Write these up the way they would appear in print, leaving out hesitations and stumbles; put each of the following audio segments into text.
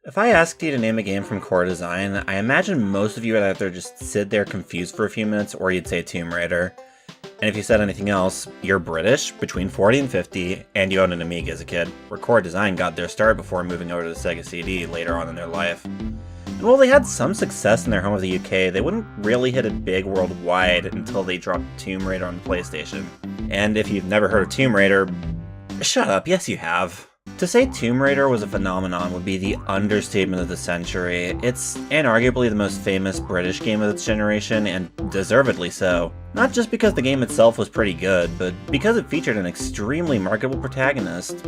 If I asked you to name a game from Core Design, I imagine most of you would either just sit there confused for a few minutes or you'd say Tomb Raider. And if you said anything else, you're British, between 40 and 50, and you owned an Amiga as a kid, where Core Design got their start before moving over to the Sega CD later on in their life. And while they had some success in their home of the UK, they wouldn't really hit it big worldwide until they dropped Tomb Raider on the PlayStation. And if you've never heard of Tomb Raider, shut up, yes you have. To say Tomb Raider was a phenomenon would be the understatement of the century. It's inarguably the most famous British game of its generation, and deservedly so. Not just because the game itself was pretty good, but because it featured an extremely marketable protagonist.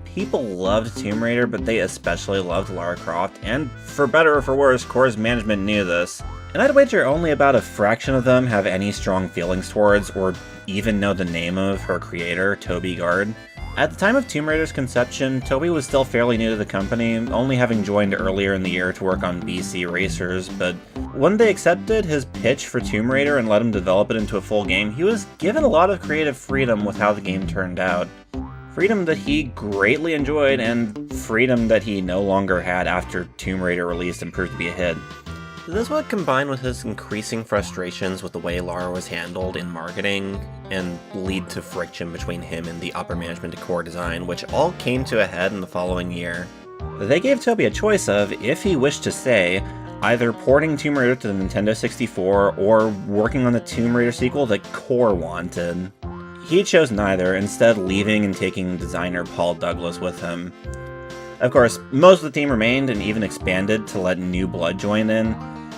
People loved Tomb Raider, but they especially loved Lara Croft, and for better or for worse, Core's management knew this. And I'd wager only about a fraction of them have any strong feelings towards, or even know the name of her creator, Toby Gard. At the time of Tomb Raider's conception, Toby was still fairly new to the company, only having joined earlier in the year to work on BC Racers, but when they accepted his pitch for Tomb Raider and let him develop it into a full game, he was given a lot of creative freedom with how the game turned out. Freedom that he greatly enjoyed, and freedom that he no longer had after Tomb Raider released and proved to be a hit. This would combine with his increasing frustrations with the way Lara was handled in marketing and lead to friction between him and the upper management of Core Design, which all came to a head in the following year. They gave Toby a choice of, if he wished to stay, either porting Tomb Raider to the Nintendo 64 or working on the Tomb Raider sequel that Core wanted. He chose neither, instead leaving and taking designer Paul Douglas with him. Of course, most of the team remained and even expanded to let new blood join in.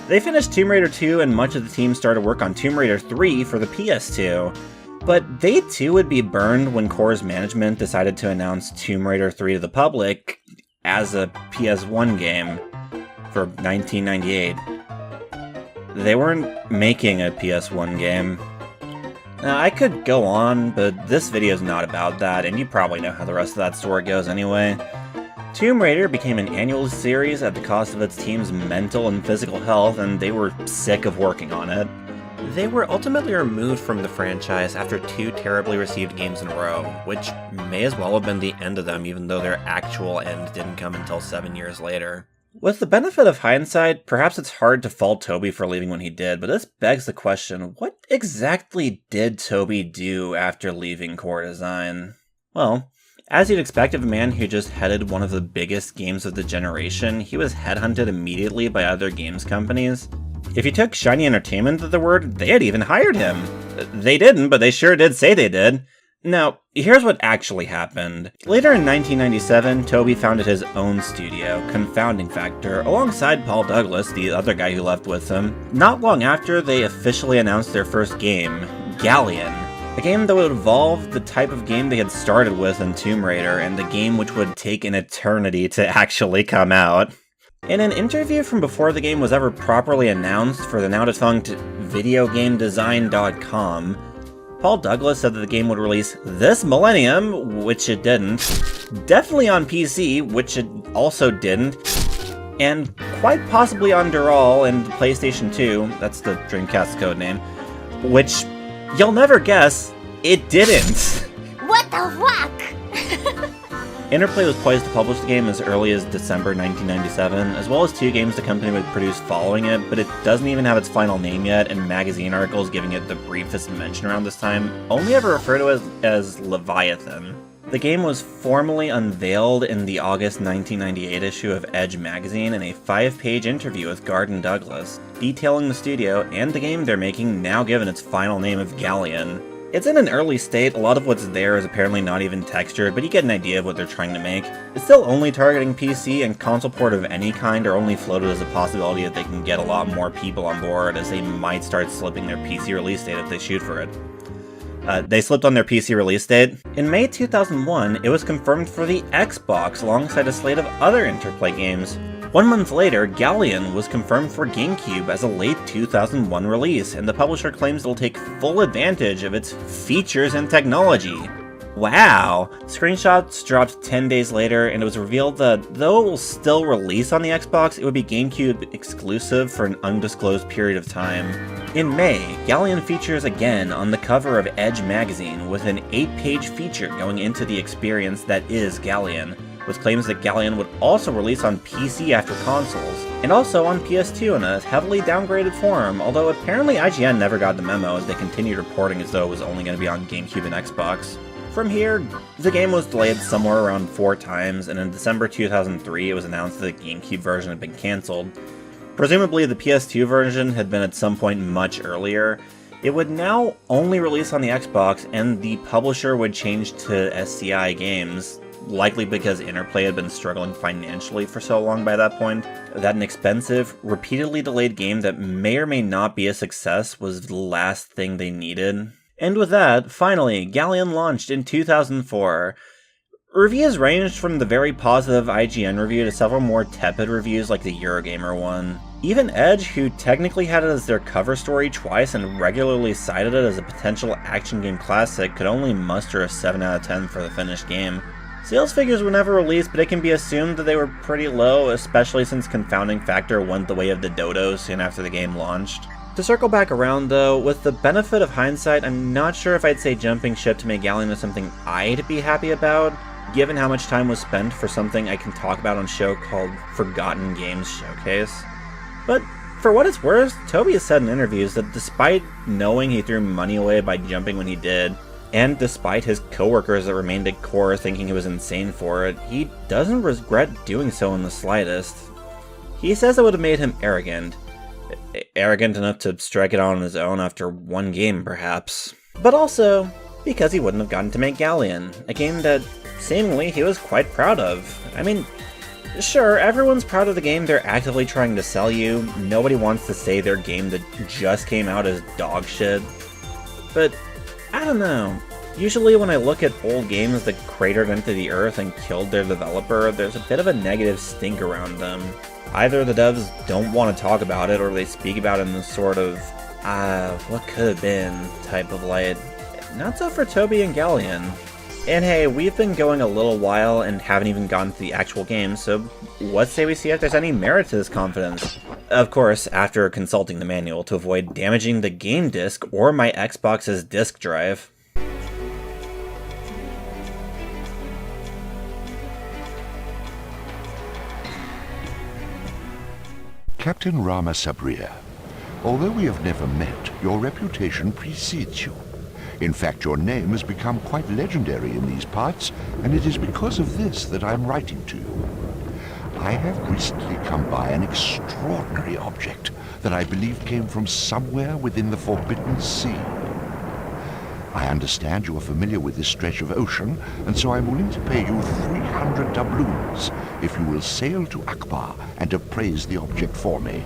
They finished Tomb Raider 2 and much of the team started work on Tomb Raider 3 for the PS2. But they too would be burned when Core's management decided to announce Tomb Raider 3 to the public as a PS1 game for 1998. They weren't making a PS1 game. Now, I could go on, but this video is not about that, and you probably know how the rest of that story goes anyway. Tomb Raider became an annual series at the cost of its team's mental and physical health, and they were sick of working on it. They were ultimately removed from the franchise after 2 terribly received games in a row, which may as well have been the end of them even though their actual end didn't come until 7 years later. With the benefit of hindsight, perhaps it's hard to fault Toby for leaving when he did, but this begs the question, what exactly did Toby do after leaving Core Design? Well, as you'd expect of a man who just headed one of the biggest games of the generation, he was headhunted immediately by other games companies. If you took Shiny Entertainment at the word, they had even hired him. They didn't, but they sure did say they did. Now, here's what actually happened. Later in 1997, Toby founded his own studio, Confounding Factor, alongside Paul Douglas, the other guy who left with him. Not long after, they officially announced their first game, Galleon. A game that would evolve the type of game they had started with in Tomb Raider, and the game which would take an eternity to actually come out. In an interview from before the game was ever properly announced for the now-defunct videogamedesign.com, Paul Douglas said that the game would release this millennium, which it didn't, definitely on PC, which it also didn't, and quite possibly on Dural and PlayStation 2, that's the Dreamcast codename, which, you'll never guess, it didn't. What the fuck? Interplay was poised to publish the game as early as December 1997, as well as 2 games the company would produce following it, but it doesn't even have its final name yet, and magazine articles giving it the briefest mention around this time only ever refer to it as Leviathan. The game was formally unveiled in the August 1998 issue of Edge magazine in a 5-page interview with Gard and Douglas, detailing the studio and the game they're making, now given its final name of Galleon. It's in an early state, a lot of what's there is apparently not even textured, but you get an idea of what they're trying to make. It's still only targeting PC, and console port of any kind are only floated as a possibility that they can get a lot more people on board, as they might start slipping their PC release date if they shoot for it. They slipped on their PC release date. In May 2001, it was confirmed for the Xbox alongside a slate of other Interplay games. 1 month later, Galleon was confirmed for GameCube as a late 2001 release, and the publisher claims it'll take full advantage of its features and technology. Wow! Screenshots dropped 10 days later, and it was revealed that though it will still release on the Xbox, it would be GameCube exclusive for an undisclosed period of time. In May, Galleon features again on the cover of Edge magazine with an 8-page feature going into the experience that is Galleon. with claims that Galleon would also release on PC after consoles, and also on PS2 in a heavily downgraded form, although apparently IGN never got the memo as they continued reporting as though it was only going to be on GameCube and Xbox. From here, the game was delayed somewhere around 4 times, and in December 2003 it was announced that the GameCube version had been cancelled. Presumably the PS2 version had been at some point much earlier. It would now only release on the Xbox, and the publisher would change to SCI Games, likely because Interplay had been struggling financially for so long by that point, that an expensive, repeatedly delayed game that may or may not be a success was the last thing they needed. And with that, finally, Galleon launched in 2004. Reviews ranged from the very positive IGN review to several more tepid reviews like the Eurogamer one. Even Edge, who technically had it as their cover story twice and regularly cited it as a potential action game classic, could only muster a 7 out of 10 for the finished game. Sales figures were never released, but it can be assumed that they were pretty low, especially since Confounding Factor went the way of the dodo soon after the game launched. To circle back around though, with the benefit of hindsight, I'm not sure if I'd say jumping ship to make Galleon was something I'd be happy about, given how much time was spent for something I can talk about on a show called Forgotten Games Showcase. But for what it's worth, Toby has said in interviews that despite knowing he threw money away by jumping when he did, and despite his coworkers that remained at core thinking he was insane for it, he doesn't regret doing so in the slightest. He says it would have made him arrogant enough to strike it out on his own after one game, perhaps. But also, because he wouldn't have gotten to make Galleon, a game that, seemingly, he was quite proud of. I mean, sure, everyone's proud of the game they're actively trying to sell you. Nobody wants to say their game that just came out is dog shit. But, I don't know. Usually when I look at old games that cratered into the earth and killed their developer, there's a bit of a negative stink around them. Either the devs don't want to talk about it, or they speak about it in this sort of, what could have been type of light. Not so for Toby and Galleon. And hey, we've been going a little while and haven't even gotten to the actual game, so let's say we see if there's any merit to this confidence. Of course, after consulting the manual to avoid damaging the game disc or my Xbox's disk drive. Captain Rama Sabria, although we have never met, your reputation precedes you. In fact, your name has become quite legendary in these parts, and it is because of this that I'm writing to you. I have recently come by an extraordinary object that I believe came from somewhere within the Forbidden Sea. I understand you are familiar with this stretch of ocean, and so I'm willing to pay you 300 doubloons if you will sail to Akbar and appraise the object for me.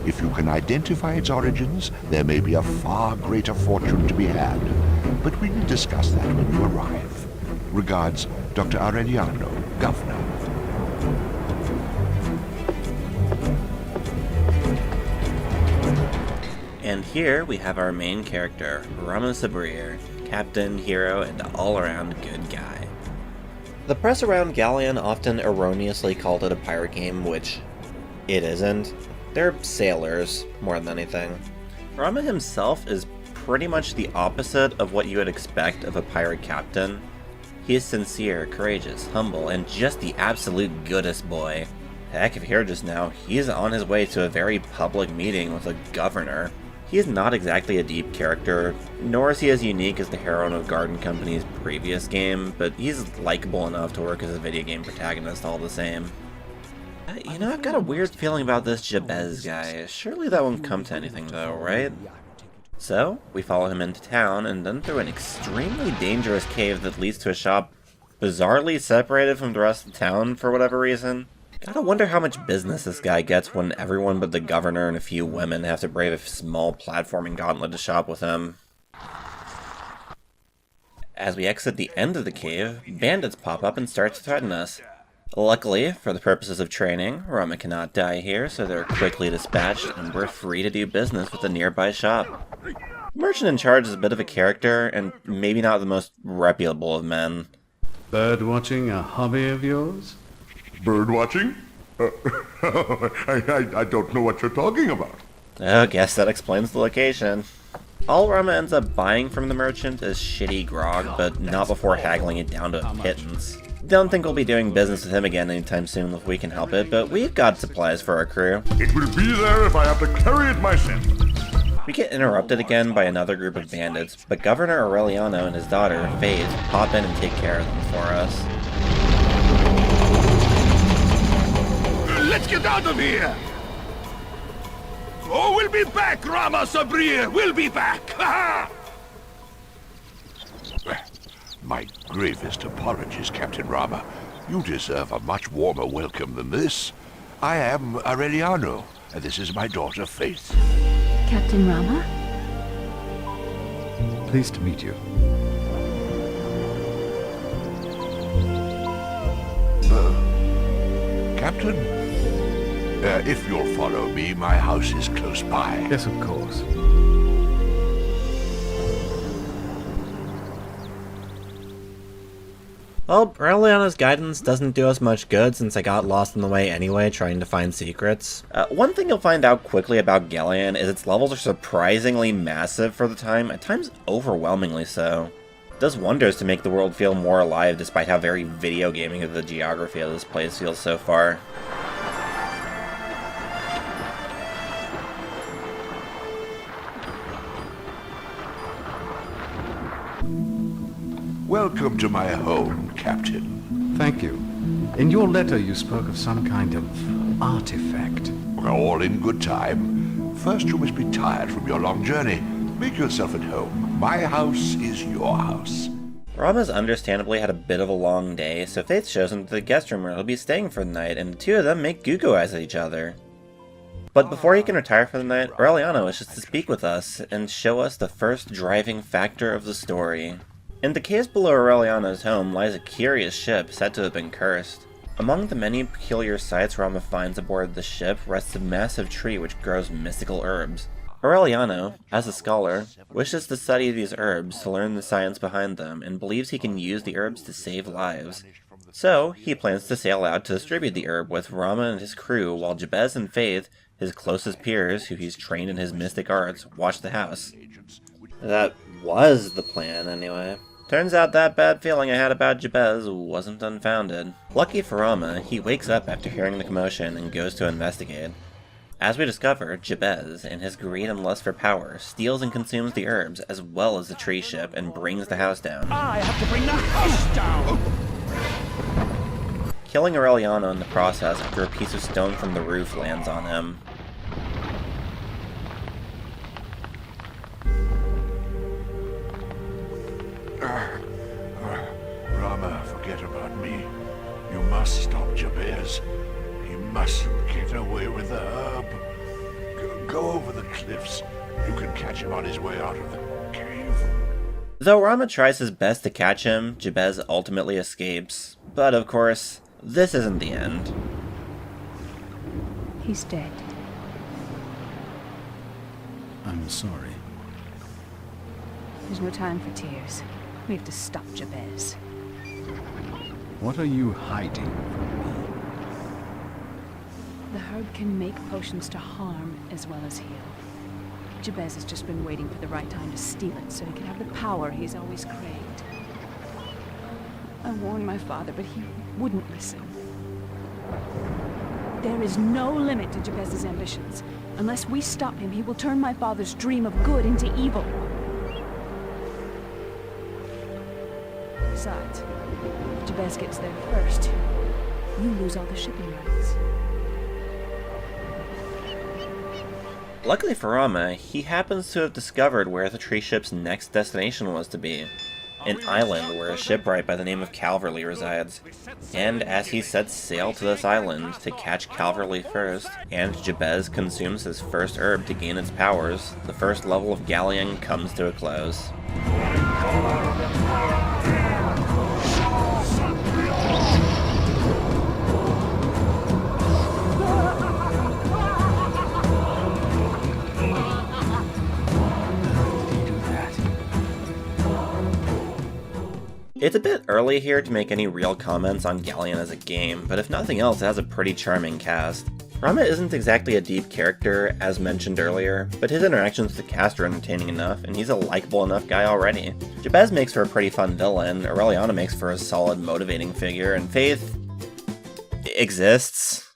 If you can identify its origins, there may be a far greater fortune to be had, but we will discuss that when you arrive. Regards, Dr. Aureliano, Governor. And here we have our main character, Rama Sabrir, captain, hero, and all-around good guy. The press around Galleon often erroneously called it a pirate game, which it isn't. They're sailors, more than anything. Rama himself is pretty much the opposite of what you would expect of a pirate captain. He is sincere, courageous, humble, and just the absolute goodest boy. Heck, if you heard just now, he's on his way to a very public meeting with a governor. He is not exactly a deep character, nor is he as unique as the heroine of Garden Company's previous game, but he's likable enough to work as a video game protagonist all the same. You know, I've got a weird feeling about this Jabez guy. Surely that won't come to anything though, right? So, we follow him into town, and then through an extremely dangerous cave that leads to a shop bizarrely separated from the rest of town for whatever reason. Gotta wonder how much business this guy gets when everyone but the governor and a few women have to brave a small platforming gauntlet to shop with him. As we exit the end of the cave, bandits pop up and start to threaten us. Luckily, for the purposes of training, Rama cannot die here, so they're quickly dispatched, and we're free to do business with the nearby shop. Merchant in charge is a bit of a character, and maybe not the most reputable of men. Bird watching a hobby of yours? Bird watching? I don't know what you're talking about. Oh, guess that explains the location. All Rama ends up buying from the merchant is shitty grog, but not before haggling it down to a pittance. Don't think we'll be doing business with him again anytime soon if we can help it, but we've got supplies for our crew. It will be there if I have to carry it myself. We get interrupted again by another group of bandits, but Governor Aureliano and his daughter, Faith, pop in and take care of them for us. Let's get out of here! Oh, we'll be back, Rama Sabria! We'll be back! Ha ha! My gravest apologies, Captain Rama. You deserve a much warmer welcome than this. I am Aureliano, and this is my daughter, Faith. Captain Rama? Pleased to meet you. Captain? If you'll follow me, my house is close by. Yes, of course. Well, Aureliano's guidance doesn't do us much good since I got lost on the way anyway trying to find secrets. One thing you'll find out quickly about Galleon is its levels are surprisingly massive for the time, at times overwhelmingly so. It does wonders to make the world feel more alive despite how very video gaming of the geography of this place feels so far. Welcome to my home, Captain. Thank you. In your letter you spoke of some kind of artifact. All in good time. First, you must be tired from your long journey. Make yourself at home. My house is your house. Rama's understandably had a bit of a long day, so Faith shows him to the guest room where he'll be staying for the night, and the two of them make goo-goo eyes at each other. But before he can retire for the night, Aureliano wishes to speak with us and show us the first driving factor of the story. In the caves below Aureliano's home lies a curious ship said to have been cursed. Among the many peculiar sights Rama finds aboard the ship rests a massive tree which grows mystical herbs. Aureliano, as a scholar, wishes to study these herbs to learn the science behind them and believes he can use the herbs to save lives. So, he plans to sail out to distribute the herb with Rama and his crew while Jabez and Faith, his closest peers who he's trained in his mystic arts, watch the house. That was the plan, anyway. Turns out that bad feeling I had about Jabez wasn't unfounded. Lucky for Rama, he wakes up after hearing the commotion and goes to investigate. As we discover, Jabez, in his greed and lust for power, steals and consumes the herbs as well as the tree ship and brings the house down. I have to bring the house down! Killing Aureliano in the process after a piece of stone from the roof lands on him. Rama, forget about me. You must stop Jabez. He mustn't get away with the herb. Go over the cliffs. You can catch him on his way out of the cave. Though Rama tries his best to catch him, Jabez ultimately escapes. But of course, this isn't the end. He's dead. I'm sorry. There's no time for tears. We have to stop Jabez. What are you hiding from me? The herb can make potions to harm as well as heal. Jabez has just been waiting for the right time to steal it so he can have the power he's always craved. I warned my father, but he wouldn't listen. There is no limit to Jabez's ambitions. Unless we stop him, he will turn my father's dream of good into evil. Besides, if Jabez gets there first, you lose all the shipping rights. Luckily for Rama, he happens to have discovered where the tree ship's next destination was to be. An island where a shipwright by the name of Calverley resides. And as he sets sail to this island to catch Calverley first, and Jabez consumes his first herb to gain its powers, the first level of Galleon comes to a close. It's a bit early here to make any real comments on Galleon as a game, but if nothing else, it has a pretty charming cast. Rama isn't exactly a deep character, as mentioned earlier, but his interactions with the cast are entertaining enough, and he's a likable enough guy already. Jabez makes for a pretty fun villain, Aureliana makes for a solid motivating figure, and Faith exists.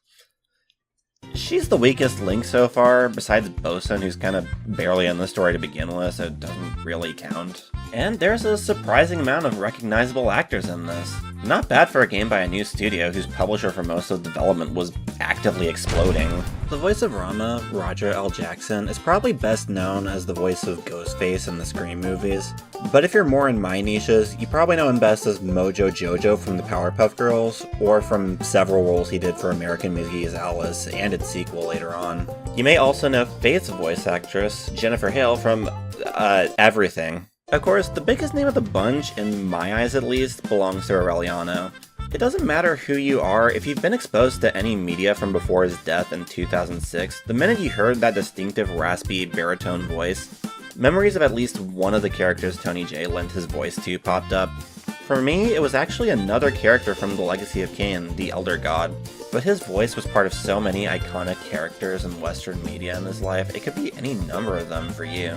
She's the weakest link so far, besides Bosun, who's kind of barely in the story to begin with, so it doesn't really count. And there's a surprising amount of recognizable actors in this. Not bad for a game by a new studio whose publisher for most of the development was actively exploding. The voice of Rama, Roger L. Jackson, is probably best known as the voice of Ghostface in the Scream movies. But if you're more in my niches, you probably know him best as Mojo Jojo from the Powerpuff Girls, or from several roles he did for American McGee's Alice and its sequel later on. You may also know Faith's voice actress, Jennifer Hale, from, everything. Of course, the biggest name of the bunch, in my eyes at least, belongs to Aureliano. It doesn't matter who you are, if you've been exposed to any media from before his death in 2006, the minute you heard that distinctive raspy baritone voice, memories of at least one of the characters Tony J lent his voice to popped up. For me, it was actually another character from The Legacy of Kain, the Elder God, but his voice was part of so many iconic characters in Western media in his life, it could be any number of them for you.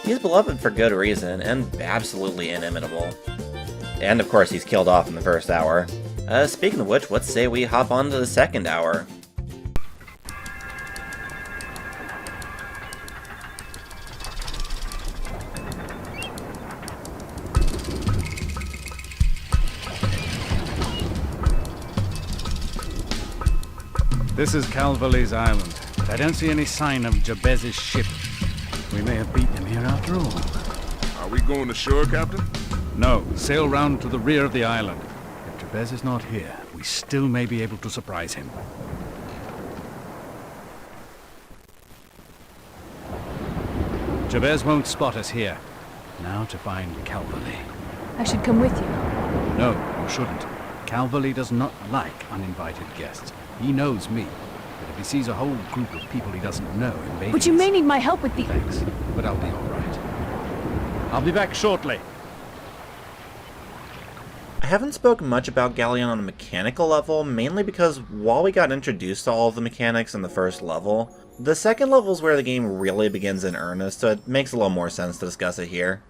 He's beloved for good reason, and absolutely inimitable. And of course he's killed off in the first hour. Speaking of which, let's say we hop on to the second hour. This is Calverley's Island. I don't see any sign of Jabez's ship. We may have beaten him here after all. Are we going ashore, Captain? No, sail round to the rear of the island. If Jabez is not here, we still may be able to surprise him. Jabez won't spot us here. Now to find Calverley. I should come with you. No, you shouldn't. Calverley does not like uninvited guests. He knows me. But if he sees a whole group of people he doesn't know invading But you may us- need my help with the... Thanks, but I'll be all right. I'll be back shortly. I haven't spoken much about Galleon on a mechanical level, mainly because while we got introduced to all of the mechanics in the first level, the second level is where the game really begins in earnest, so it makes a little more sense to discuss it here.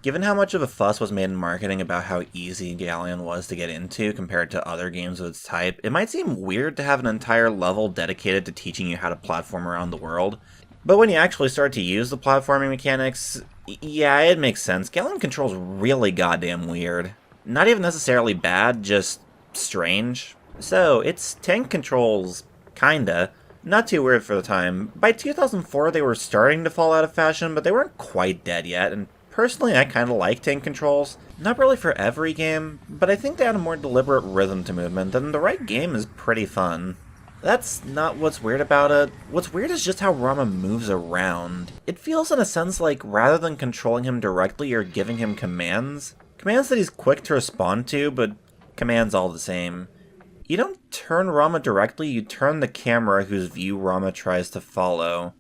Given how much of a fuss was made in marketing about how easy Galleon was to get into compared to other games of its type, it might seem weird to have an entire level dedicated to teaching you how to platform around the world. But when you actually start to use the platforming mechanics, yeah, it makes sense. Galleon controls really goddamn weird. Not even necessarily bad, just strange. So, its tank controls, kinda. Not too weird for the time. By 2004 they were starting to fall out of fashion, but they weren't quite dead yet, and personally I kinda like tank controls. Not really for every game, but I think they add a more deliberate rhythm to movement, and the right game is pretty fun. That's not what's weird about it. What's weird is just how Rama moves around. It feels in a sense like rather than controlling him directly, you're giving him commands. Commands that he's quick to respond to, but commands all the same. You don't turn Rama directly, you turn the camera whose view Rama tries to follow.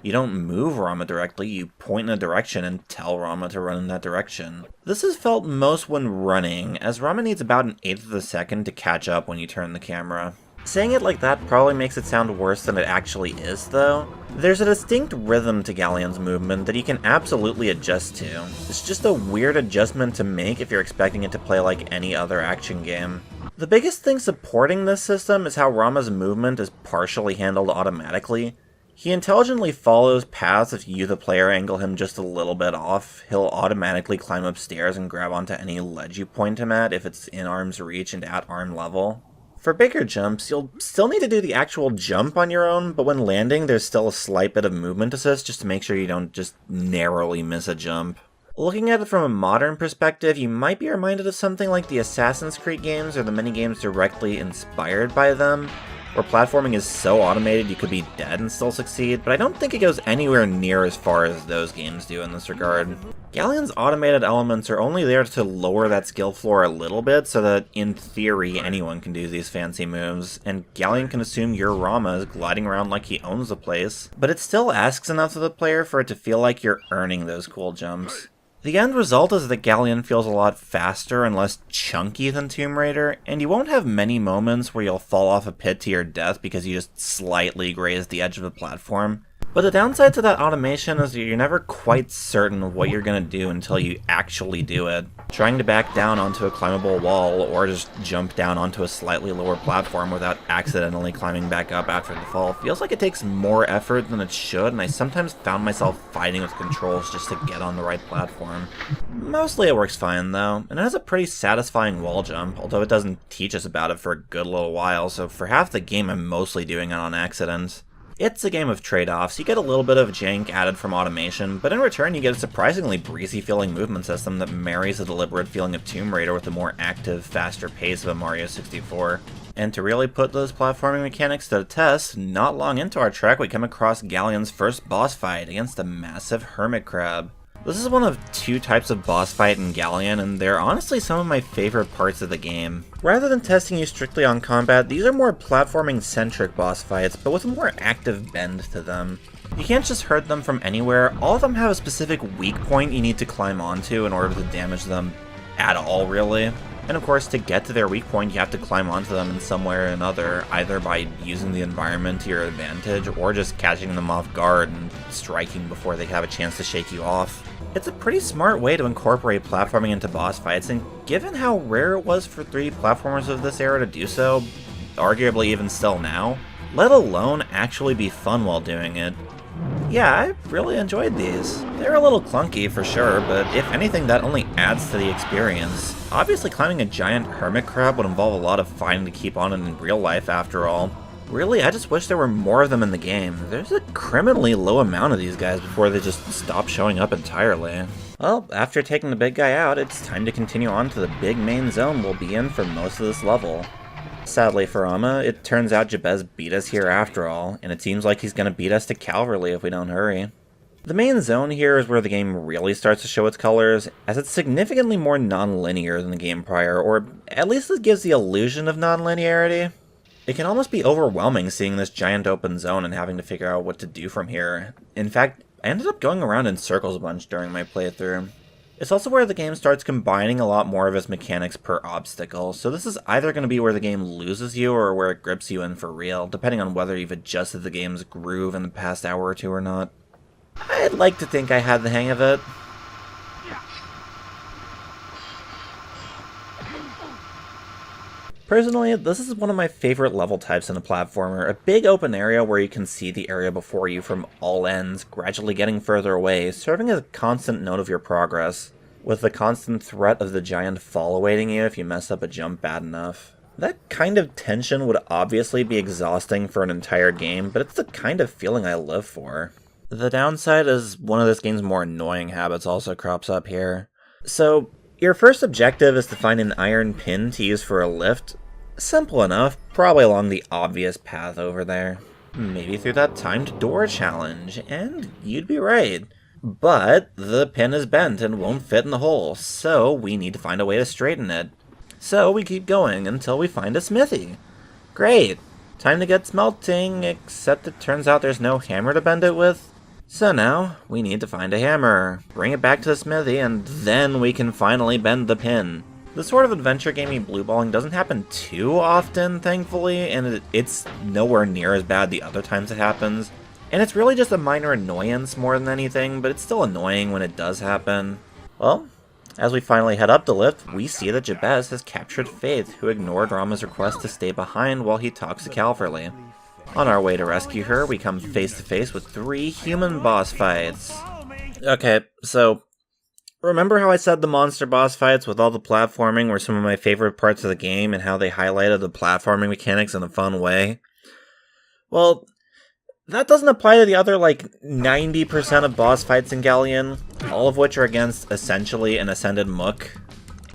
You don't move Rama directly, you point in a direction and tell Rama to run in that direction. This is felt most when running, as Rama needs about an eighth of a second to catch up when you turn the camera. Saying it like that probably makes it sound worse than it actually is, though. There's a distinct rhythm to Galleon's movement that you can absolutely adjust to. It's just a weird adjustment to make if you're expecting it to play like any other action game. The biggest thing supporting this system is how Rama's movement is partially handled automatically. He intelligently follows paths if you, the player, angle him just a little bit off. He'll automatically climb upstairs and grab onto any ledge you point him at if it's in arm's reach and at arm level. For bigger jumps, you'll still need to do the actual jump on your own, but when landing, there's still a slight bit of movement assist just to make sure you don't just narrowly miss a jump. Looking at it from a modern perspective, you might be reminded of something like the Assassin's Creed games or the minigames directly inspired by them, where platforming is so automated you could be dead and still succeed, but I don't think it goes anywhere near as far as those games do in this regard. Galleon's automated elements are only there to lower that skill floor a little bit so that, in theory, anyone can do these fancy moves, and Galleon can assume your Rama is gliding around like he owns the place, but it still asks enough of the player for it to feel like you're earning those cool jumps. The end result is that Galleon feels a lot faster and less chunky than Tomb Raider, and you won't have many moments where you'll fall off a pit to your death because you just slightly grazed the edge of a platform. But the downside to that automation is that you're never quite certain of what you're going to do until you actually do it. Trying to back down onto a climbable wall or just jump down onto a slightly lower platform without accidentally climbing back up after the fall feels like it takes more effort than it should, and I sometimes found myself fighting with controls just to get on the right platform. Mostly it works fine though, and it has a pretty satisfying wall jump, although it doesn't teach us about it for a good little while, so for half the game I'm mostly doing it on accident. It's a game of trade-offs. You get a little bit of jank added from automation, but in return you get a surprisingly breezy-feeling movement system that marries the deliberate feeling of Tomb Raider with the more active, faster pace of a Mario 64. And to really put those platforming mechanics to the test, not long into our trek we come across Galleon's first boss fight against a massive hermit crab. This is one of two types of boss fight in Galleon, and they're honestly some of my favorite parts of the game. Rather than testing you strictly on combat, these are more platforming-centric boss fights, but with a more active bend to them. You can't just hurt them from anywhere, all of them have a specific weak point you need to climb onto in order to damage them at all, really. And of course, to get to their weak point, you have to climb onto them in some way or another, either by using the environment to your advantage, or just catching them off guard and striking before they have a chance to shake you off. It's a pretty smart way to incorporate platforming into boss fights, and given how rare it was for 3D platformers of this era to do so, arguably even still now, let alone actually be fun while doing it. Yeah, I really enjoyed these. They're a little clunky for sure, but if anything that only adds to the experience. Obviously climbing a giant hermit crab would involve a lot of fighting to keep on in real life after all. Really, I just wish there were more of them in the game. There's a criminally low amount of these guys before they just stop showing up entirely. Well, after taking the big guy out, it's time to continue on to the big main zone we'll be in for most of this level. Sadly for Amma, it turns out Jabez beat us here after all, and it seems like he's gonna beat us to Calverley if we don't hurry. The main zone here is where the game really starts to show its colors, as it's significantly more non-linear than the game prior, or at least it gives the illusion of non-linearity. It can almost be overwhelming seeing this giant open zone and having to figure out what to do from here. In fact, I ended up going around in circles a bunch during my playthrough. It's also where the game starts combining a lot more of its mechanics per obstacle, so this is either going to be where the game loses you or where it grips you in for real, depending on whether you've adjusted the game's groove in the past hour or two or not. I'd like to think I had the hang of it. Personally, this is one of my favorite level types in a platformer, a big open area where you can see the area before you from all ends, gradually getting further away, serving as a constant note of your progress, with the constant threat of the giant fall awaiting you if you mess up a jump bad enough. That kind of tension would obviously be exhausting for an entire game, but it's the kind of feeling I live for. The downside is one of this game's more annoying habits also crops up here. So, your first objective is to find an iron pin to use for a lift. Simple enough, probably along the obvious path over there. Maybe through that timed door challenge, and you'd be right. But the pin is bent and won't fit in the hole, so we need to find a way to straighten it. So we keep going until we find a smithy. Great! Time to get smelting, except it turns out there's no hammer to bend it with. So now, we need to find a hammer, bring it back to the smithy, and then we can finally bend the pin. This sort of adventure gamey blueballing doesn't happen too often, thankfully, and it's nowhere near as bad the other times it happens. And it's really just a minor annoyance more than anything, but it's still annoying when it does happen. Well, as we finally head up the lift, we see that Jabez has captured Faith, who ignored Rama's request to stay behind while he talks to Calverley. On our way to rescue her, we come face to face with 3 human boss fights. Okay, so remember how I said the monster boss fights with all the platforming were some of my favorite parts of the game and how they highlighted the platforming mechanics in a fun way? Well, that doesn't apply to the other, 90% of boss fights in Galleon, all of which are against essentially an ascended mook.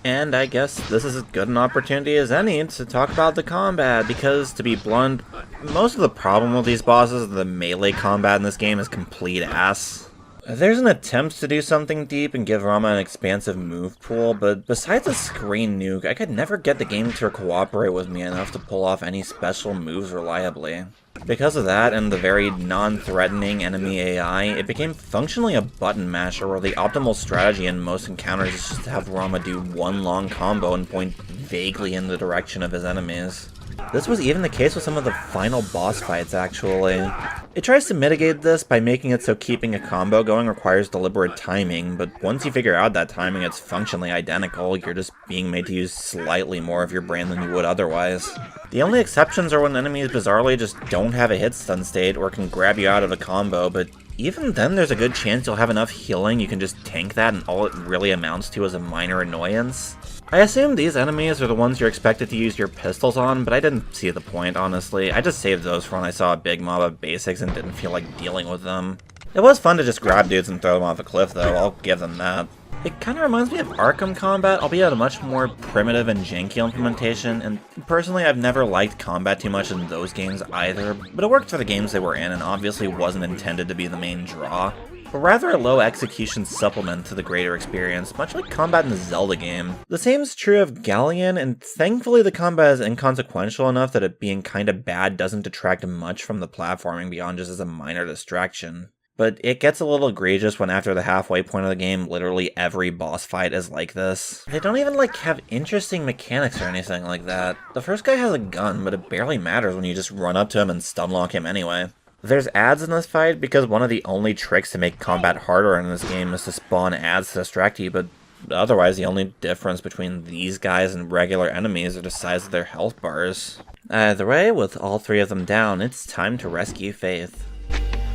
And I guess this is as good an opportunity as any to talk about the combat, because, to be blunt, most of the problem with these bosses, the melee combat in this game, is complete ass. There's an attempt to do something deep and give Rama an expansive move pool, but besides a screen nuke, I could never get the game to cooperate with me enough to pull off any special moves reliably. Because of that, and the very non-threatening enemy AI, it became functionally a button masher where the optimal strategy in most encounters is just to have Rama do one long combo and point vaguely in the direction of his enemies. This was even the case with some of the final boss fights, actually. It tries to mitigate this by making it so keeping a combo going requires deliberate timing, but once you figure out that timing, it's functionally identical. You're just being made to use slightly more of your brain than you would otherwise. The only exceptions are when enemies bizarrely just don't have a hit stun state or can grab you out of a combo, but even then there's a good chance you'll have enough healing you can just tank that and all it really amounts to is a minor annoyance. I assume these enemies are the ones you're expected to use your pistols on, but I didn't see the point, honestly. I just saved those for when I saw a big mob of basics and didn't feel like dealing with them. It was fun to just grab dudes and throw them off a cliff, though, I'll give them that. It kinda reminds me of Arkham combat, albeit a much more primitive and janky implementation, and personally I've never liked combat too much in those games either, but it worked for the games they were in and obviously wasn't intended to be the main draw. But rather a low execution supplement to the greater experience, much like combat in the Zelda game. The same is true of Galleon, and thankfully the combat is inconsequential enough that it being kinda bad doesn't detract much from the platforming beyond just as a minor distraction. But it gets a little egregious when after the halfway point of the game, literally every boss fight is like this. They don't even have interesting mechanics or anything like that. The first guy has a gun, but it barely matters when you just run up to him and stunlock him anyway. There's ads in this fight because one of the only tricks to make combat harder in this game is to spawn ads to distract you, but otherwise the only difference between these guys and regular enemies are the size of their health bars. Either way, with all three of them down, it's time to rescue Faith.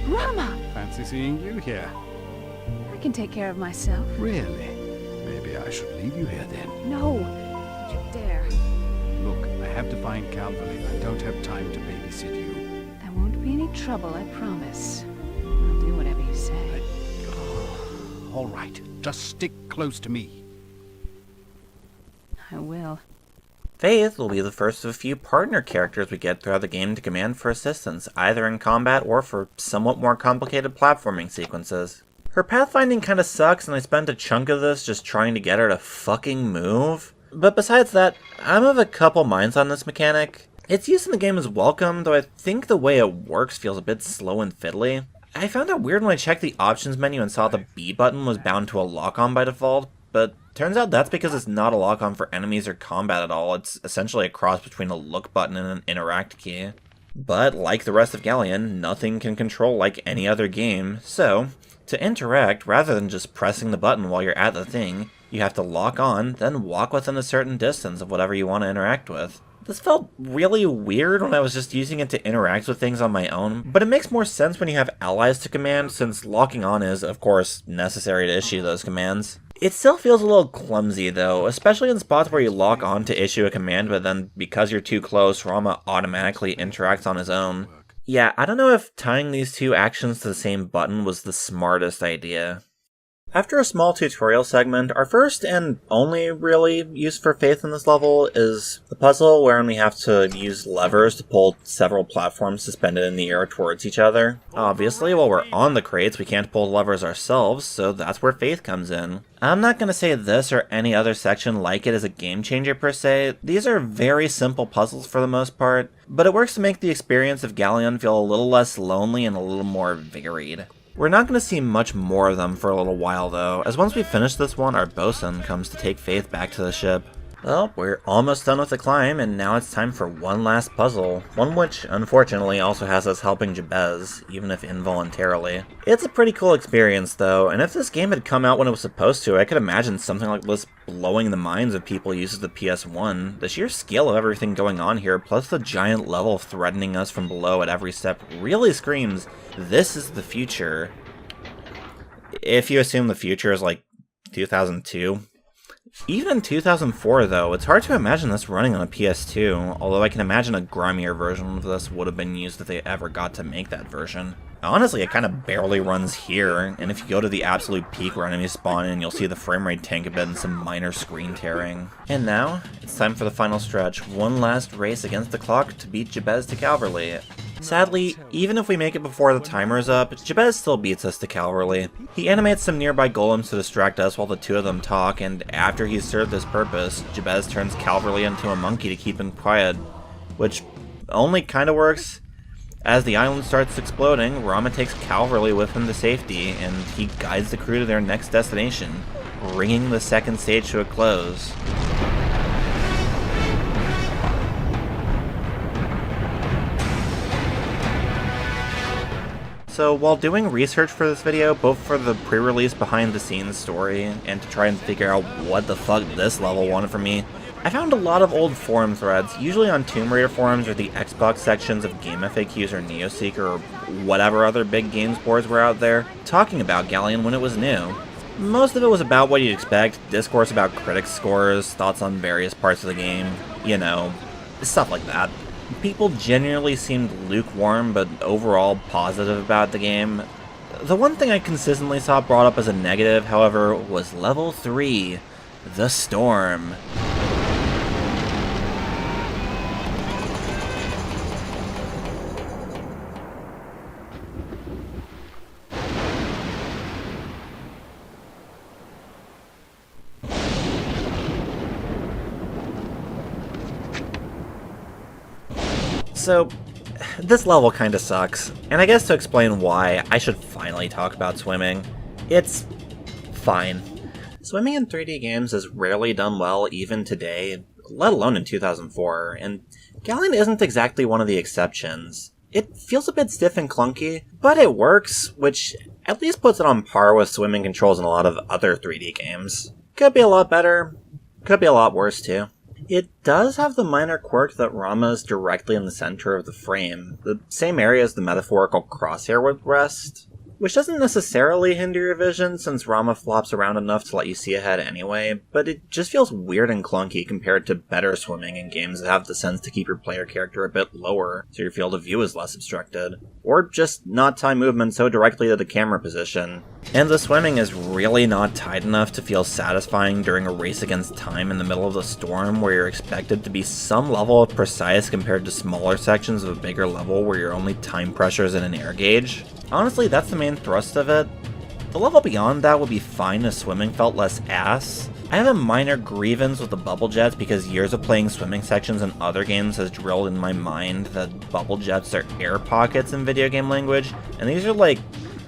Rama! Fancy seeing you here. I can take care of myself. Really? Maybe I should leave you here then. No! Don't you dare. Look, I have to find Calvary. I don't have time to babysit you. There won't be any trouble, I promise. I'll do whatever you say. All right, just stick close to me. I will. Faith will be the first of a few partner characters we get throughout the game to command for assistance, either in combat or for somewhat more complicated platforming sequences. Her pathfinding kinda sucks, and I spent a chunk of this just trying to get her to fucking move. But besides that, I'm of a couple minds on this mechanic. Its use in the game is welcome, though I think the way it works feels a bit slow and fiddly. I found it weird when I checked the options menu and saw the B button was bound to a lock-on by default, but turns out that's because it's not a lock-on for enemies or combat at all. It's essentially a cross between a look button and an interact key. But like the rest of Galleon, nothing can control like any other game, so to interact, rather than just pressing the button while you're at the thing, you have to lock on, then walk within a certain distance of whatever you want to interact with. This felt really weird when I was just using it to interact with things on my own, but it makes more sense when you have allies to command, since locking on is, of course, necessary to issue those commands. It still feels a little clumsy though, especially in spots where you lock on to issue a command, but then because you're too close, Rama automatically interacts on his own. Yeah, I don't know if tying these two actions to the same button was the smartest idea. After a small tutorial segment, our first and only really use for Faith in this level is the puzzle wherein we have to use levers to pull several platforms suspended in the air towards each other. Obviously, while we're on the crates, we can't pull the levers ourselves, so that's where Faith comes in. I'm not going to say this or any other section like it is a game changer per se. These are very simple puzzles for the most part, but it works to make the experience of Galleon feel a little less lonely and a little more varied. We're not going to see much more of them for a little while though, as once we finish this one, our bosun comes to take Faith back to the ship. Well, we're almost done with the climb, and now it's time for one last puzzle, one which, unfortunately, also has us helping Jabez, even if involuntarily. It's a pretty cool experience, though, and if this game had come out when it was supposed to, I could imagine something like this blowing the minds of people who uses the PS1. The sheer scale of everything going on here, plus the giant level threatening us from below at every step, really screams, this is the future. If you assume the future is like 2002. Even in 2004, though, it's hard to imagine this running on a PS2, although I can imagine a grimier version of this would have been used if they ever got to make that version. Honestly, it kind of barely runs here, and if you go to the absolute peak where enemies spawn in, you'll see the frame rate tank a bit and some minor screen tearing. And now, it's time for the final stretch, one last race against the clock to beat Jabez to Calverley. Sadly, even if we make it before the timer's up, Jabez still beats us to cavalry. He animates some nearby golems to distract us while the two of them talk, and after he's served his purpose, Jabez turns cavalry into a monkey to keep him quiet, which only kinda works. As the island starts exploding, Rama takes cavalry with him to safety, and he guides the crew to their next destination, bringing the second stage to a close. So while doing research for this video, both for the pre-release behind-the-scenes story and to try and figure out what the fuck this level wanted from me, I found a lot of old forum threads, usually on Tomb Raider forums or the Xbox sections of Game FAQs or Neoseeker or whatever other big games boards were out there, talking about Galleon when it was new. Most of it was about what you'd expect, discourse about critics' scores, thoughts on various parts of the game, you know, stuff like that. People genuinely seemed lukewarm, but overall positive about the game. The one thing I consistently saw brought up as a negative, however, was Level 3, The Storm. So, this level kinda sucks, and I guess to explain why, I should finally talk about swimming. It's fine. Swimming in 3D games is rarely done well even today, let alone in 2004, and Galleon isn't exactly one of the exceptions. It feels a bit stiff and clunky, but it works, which at least puts it on par with swimming controls in a lot of other 3D games. Could be a lot better, could be a lot worse too. It does have the minor quirk that Rama is directly in the center of the frame, the same area as the metaphorical crosshair would rest, which doesn't necessarily hinder your vision since Rama flops around enough to let you see ahead anyway, but it just feels weird and clunky compared to better swimming in games that have the sense to keep your player character a bit lower so your field of view is less obstructed, or just not tie movement so directly to the camera position. And the swimming is really not tight enough to feel satisfying during a race against time in the middle of the storm where you're expected to be some level of precise compared to smaller sections of a bigger level where your only time pressure is in an air gauge. Honestly, that's the main thrust of it. The level beyond that would be fine if swimming felt less ass. I have a minor grievance with the bubble jets because years of playing swimming sections in other games has drilled in my mind that bubble jets are air pockets in video game language, and these are like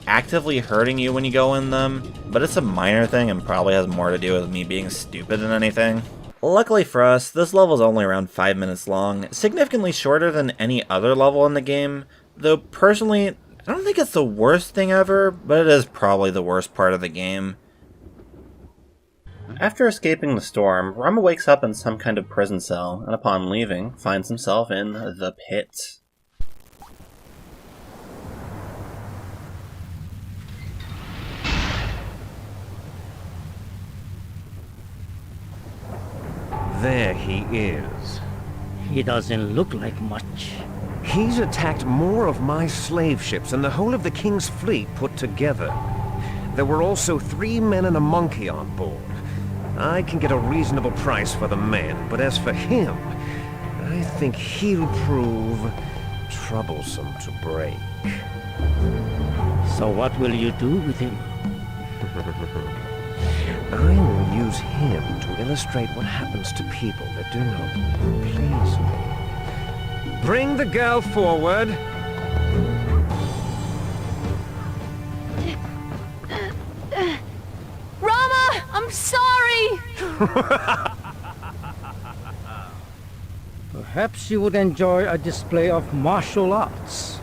actively hurting you when you go in them, but it's a minor thing and probably has more to do with me being stupid than anything. Luckily for us, this level is only around 5 minutes long, significantly shorter than any other level in the game, though personally, I don't think it's the worst thing ever, but it is probably the worst part of the game. After escaping the storm, Rama wakes up in some kind of prison cell, and upon leaving, finds himself in the pit. There he is. He doesn't look like much. He's attacked more of my slave ships than the whole of the King's fleet put together. There were also 3 men and a monkey on board. I can get a reasonable price for the men, but as for him, I think he'll prove troublesome to break. So what will you do with him? I will use him to illustrate what happens to people that do not please me. Bring the girl forward. Rama, I'm sorry! Perhaps you would enjoy a display of martial arts.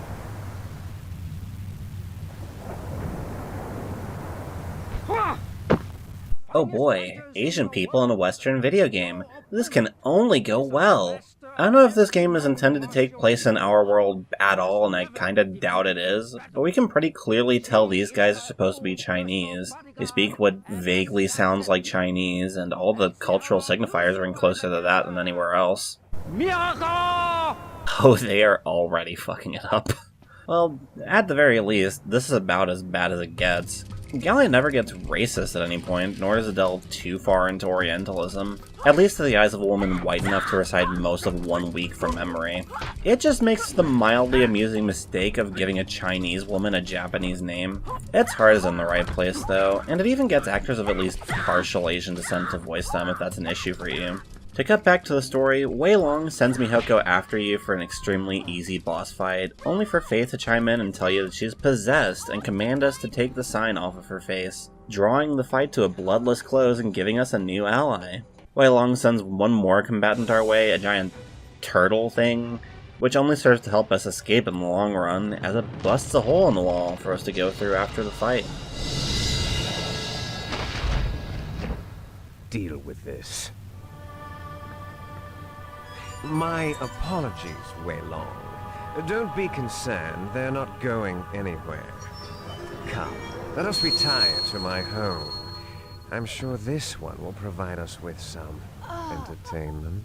Oh boy, Asian people in a Western video game. This can only go well. I don't know if this game is intended to take place in our world at all, and I kinda doubt it is, but we can pretty clearly tell these guys are supposed to be Chinese. They speak what vaguely sounds like Chinese, and all the cultural signifiers are in closer to that than anywhere else. Oh, they are already fucking it up. Well, at the very least, this is about as bad as it gets. Galleon never gets racist at any point, nor does it delve too far into Orientalism, at least to the eyes of a woman white enough to recite most of 1 week from memory. It just makes the mildly amusing mistake of giving a Chinese woman a Japanese name. Its heart is in the right place though, and it even gets actors of at least partial Asian descent to voice them if that's an issue for you. To cut back to the story, Wei Long sends Mihoko after you for an extremely easy boss fight, only for Faith to chime in and tell you that she's possessed and command us to take the sign off of her face, drawing the fight to a bloodless close and giving us a new ally. Wei Long sends one more combatant our way, a giant turtle thing, which only serves to help us escape in the long run, as it busts a hole in the wall for us to go through after the fight. Deal with this. My apologies, Wei Long. Don't be concerned, they're not going anywhere. Come, let us retire to my home. I'm sure this one will provide us with some entertainment.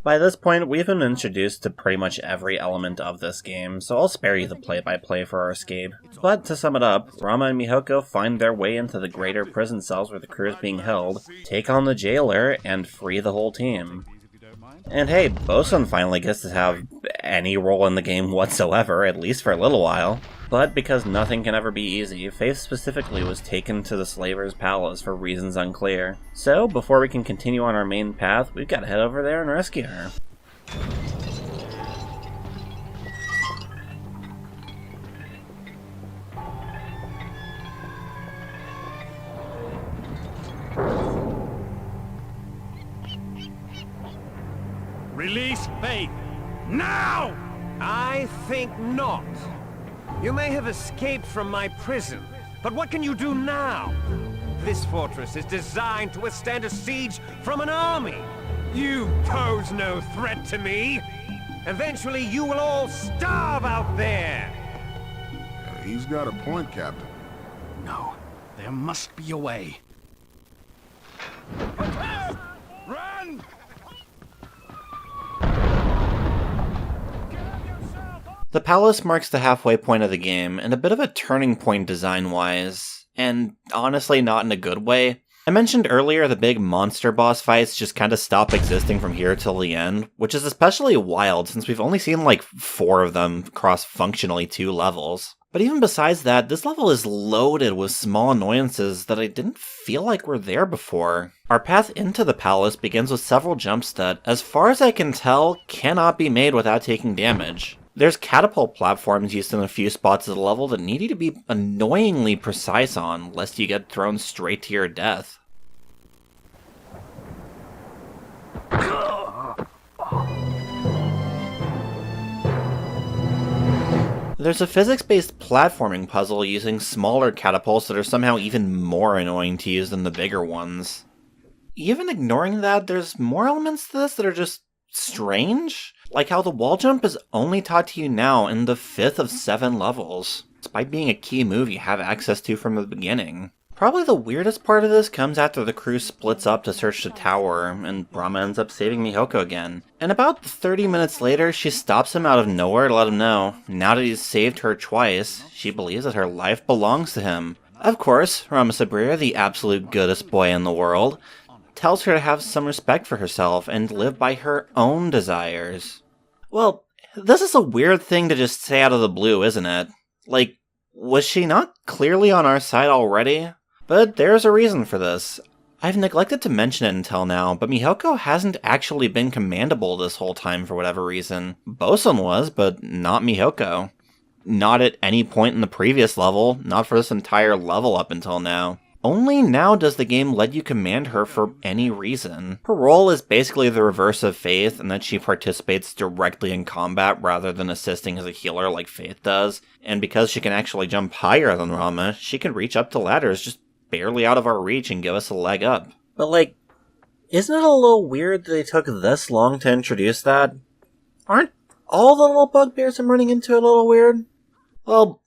By this point, we've been introduced to pretty much every element of this game, so I'll spare you the play-by-play for our escape. But to sum it up, Rama and Mihoko find their way into the greater prison cells where the crew is being held, take on the jailer, and free the whole team. And hey, Bosun finally gets to have any role in the game whatsoever, at least for a little while. But because nothing can ever be easy, Faith specifically was taken to the Slaver's Palace for reasons unclear. So, before we can continue on our main path, we've got to head over there and rescue her. Release Faith! Now! I think not. You may have escaped from my prison, but what can you do now? This fortress is designed to withstand a siege from an army. You pose no threat to me. Eventually, you will all starve out there. He's got a point, Captain. No, there must be a way. Run! The palace marks the halfway point of the game, and a bit of a turning point design-wise, and honestly not in a good way. I mentioned earlier the big monster boss fights just kinda stop existing from here till the end, which is especially wild since we've only seen like 4 of them across functionally 2 levels. But even besides that, this level is loaded with small annoyances that I didn't feel like were there before. Our path into the palace begins with several jumps that, as far as I can tell, cannot be made without taking damage. There's catapult platforms used in a few spots of the level that need you to be annoyingly precise on, lest you get thrown straight to your death. There's a physics-based platforming puzzle using smaller catapults that are somehow even more annoying to use than the bigger ones. Even ignoring that, there's more elements to this that are just strange? Like how the wall jump is only taught to you now in the 5th of 7 levels, despite being a key move you have access to from the beginning. Probably the weirdest part of this comes after the crew splits up to search the tower, and Brahma ends up saving Mihoko again. And about 30 minutes later, she stops him out of nowhere to let him know, now that he's saved her twice, she believes that her life belongs to him. Of course, Rama Sabria, the absolute goodest boy in the world, tells her to have some respect for herself and live by her own desires. Well, this is a weird thing to just say out of the blue, isn't it? Like, was she not clearly on our side already? But there's a reason for this. I've neglected to mention it until now, but Mihoko hasn't actually been commandable this whole time for whatever reason. Bosun was, but not Mihoko. Not at any point in the previous level, not for this entire level up until now. Only now does the game let you command her for any reason. Her role is basically the reverse of Faith, in that she participates directly in combat rather than assisting as a healer like Faith does. And because she can actually jump higher than Rama, she can reach up to ladders just barely out of our reach and give us a leg up. But like, isn't it a little weird that they took this long to introduce that? Aren't all the little bugbears I'm running into a little weird? Well,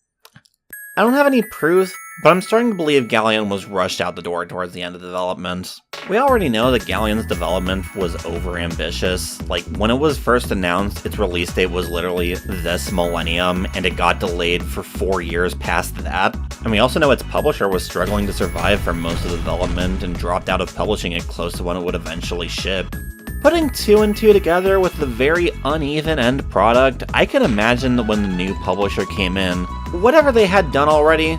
I don't have any proof but I'm starting to believe Galleon was rushed out the door towards the end of development. We already know that Galleon's development was overambitious. Like, when it was first announced, its release date was literally this millennium, and it got delayed for 4 years past that. And we also know its publisher was struggling to survive for most of the development and dropped out of publishing it close to when it would eventually ship. Putting 2 and 2 together with the very uneven end product, I can imagine that when the new publisher came in, whatever they had done already,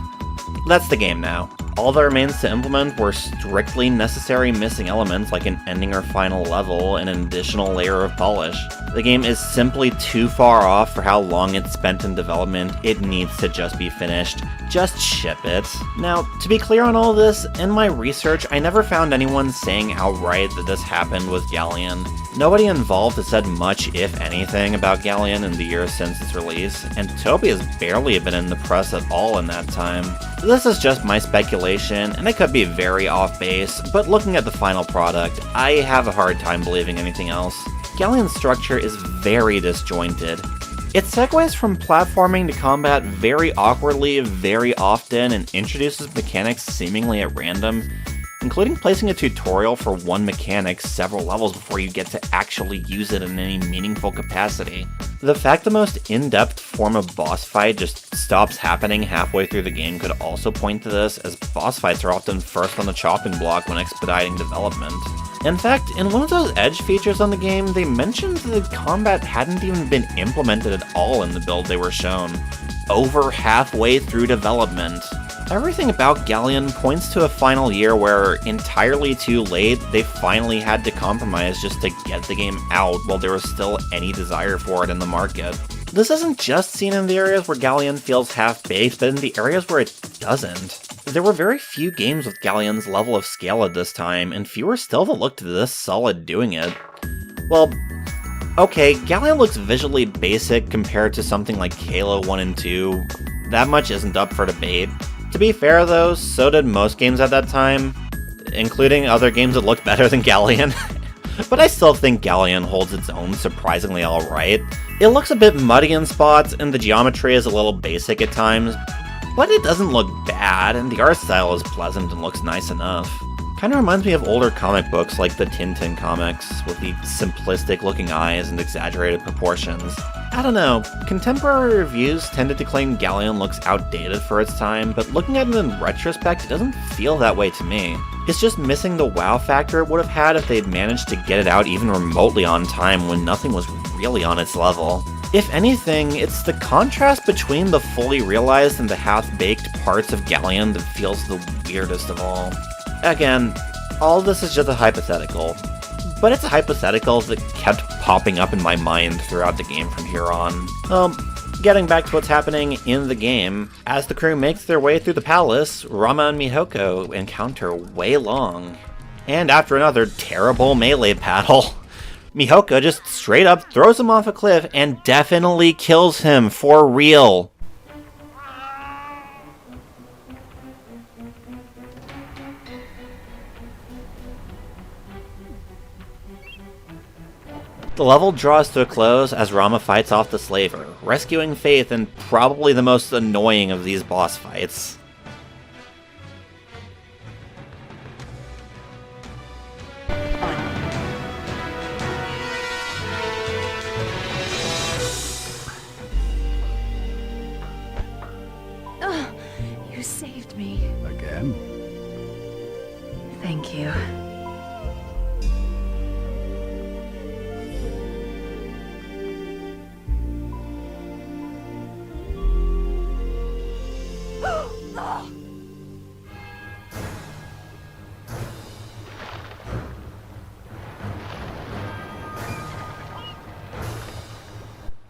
that's the game now. All that remains to implement were strictly necessary missing elements like an ending or final level and an additional layer of polish. The game is simply too far off for how long it's spent in development. It needs to just be finished. Just ship it. Now, to be clear on all this, in my research, I never found anyone saying outright that this happened with Galleon. Nobody involved has said much, if anything, about Galleon in the years since its release, and Toby has barely been in the press at all in that time. This is just my speculation, and I could be very off base, but looking at the final product, I have a hard time believing anything else. Galleon's structure is very disjointed. It segues from platforming to combat very awkwardly, very often, and introduces mechanics seemingly at random, including placing a tutorial for one mechanic several levels before you get to actually use it in any meaningful capacity. The fact the most in-depth form of boss fight just stops happening halfway through the game could also point to this, as boss fights are often first on the chopping block when expediting development. In fact, in one of those edge features on the game, they mentioned that combat hadn't even been implemented at all in the build they were shown. Over halfway through development. Everything about Galleon points to a final year where, entirely too late, they finally had to compromise just to get the game out while there was still any desire for it in the market. This isn't just seen in the areas where Galleon feels half-baked, but in the areas where it doesn't. There were very few games with Galleon's level of scale at this time, and fewer still that looked this solid doing it. Well, okay, Galleon looks visually basic compared to something like Halo 1 and 2. That much isn't up for debate. To be fair though, so did most games at that time, including other games that looked better than Galleon. But I still think Galleon holds its own surprisingly alright. It looks a bit muddy in spots, and the geometry is a little basic at times, but it doesn't look bad, and the art style is pleasant and looks nice enough. Kinda reminds me of older comic books like the Tintin comics, with the simplistic looking eyes and exaggerated proportions. I don't know, contemporary reviews tended to claim Galleon looks outdated for its time, but looking at it in retrospect, it doesn't feel that way to me. It's just missing the wow factor it would have had if they'd managed to get it out even remotely on time when nothing was really on its level. If anything, it's the contrast between the fully realized and the half-baked parts of Galleon that feels the weirdest of all. Again, all this is just a hypothetical, but it's a hypothetical that kept popping up in my mind throughout the game from here on. Getting back to what's happening in the game, as the crew makes their way through the palace, Rama and Mihoko encounter Wei Long. And after another terrible melee battle, Mihoko just straight up throws him off a cliff and definitely kills him for real. The level draws to a close as Rama fights off the slaver, rescuing Faith in probably the most annoying of these boss fights. You saved me. Again? Thank you.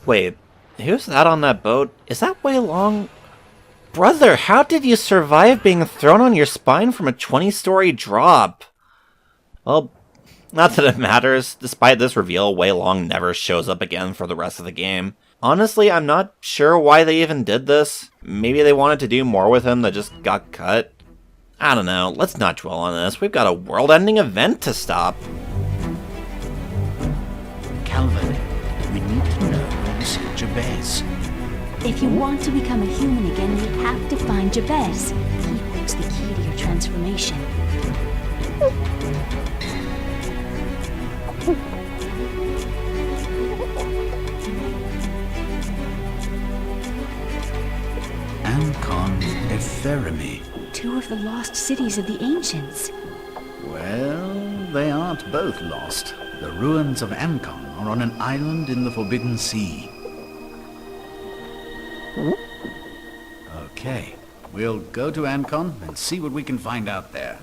Wait, who's that on that boat? Is that Wei Long? Brother, how did you survive being thrown on your spine from a 20-story drop? Well, not that it matters. Despite this reveal, Wei Long never shows up again for the rest of the game. Honestly, I'm not sure why they even did this. Maybe they wanted to do more with him that just got cut. I don't know, let's not dwell on this. We've got a world-ending event to stop. Calvin, we need to know where to see Jabez. If you want to become a human again, you have to find Jabez. He holds the key to your transformation. Ancon Epheremi. Two of the lost cities of the ancients. Well, they aren't both lost. The ruins of Ancon are on an island in the Forbidden Sea. Okay, we'll go to Ancon and see what we can find out there.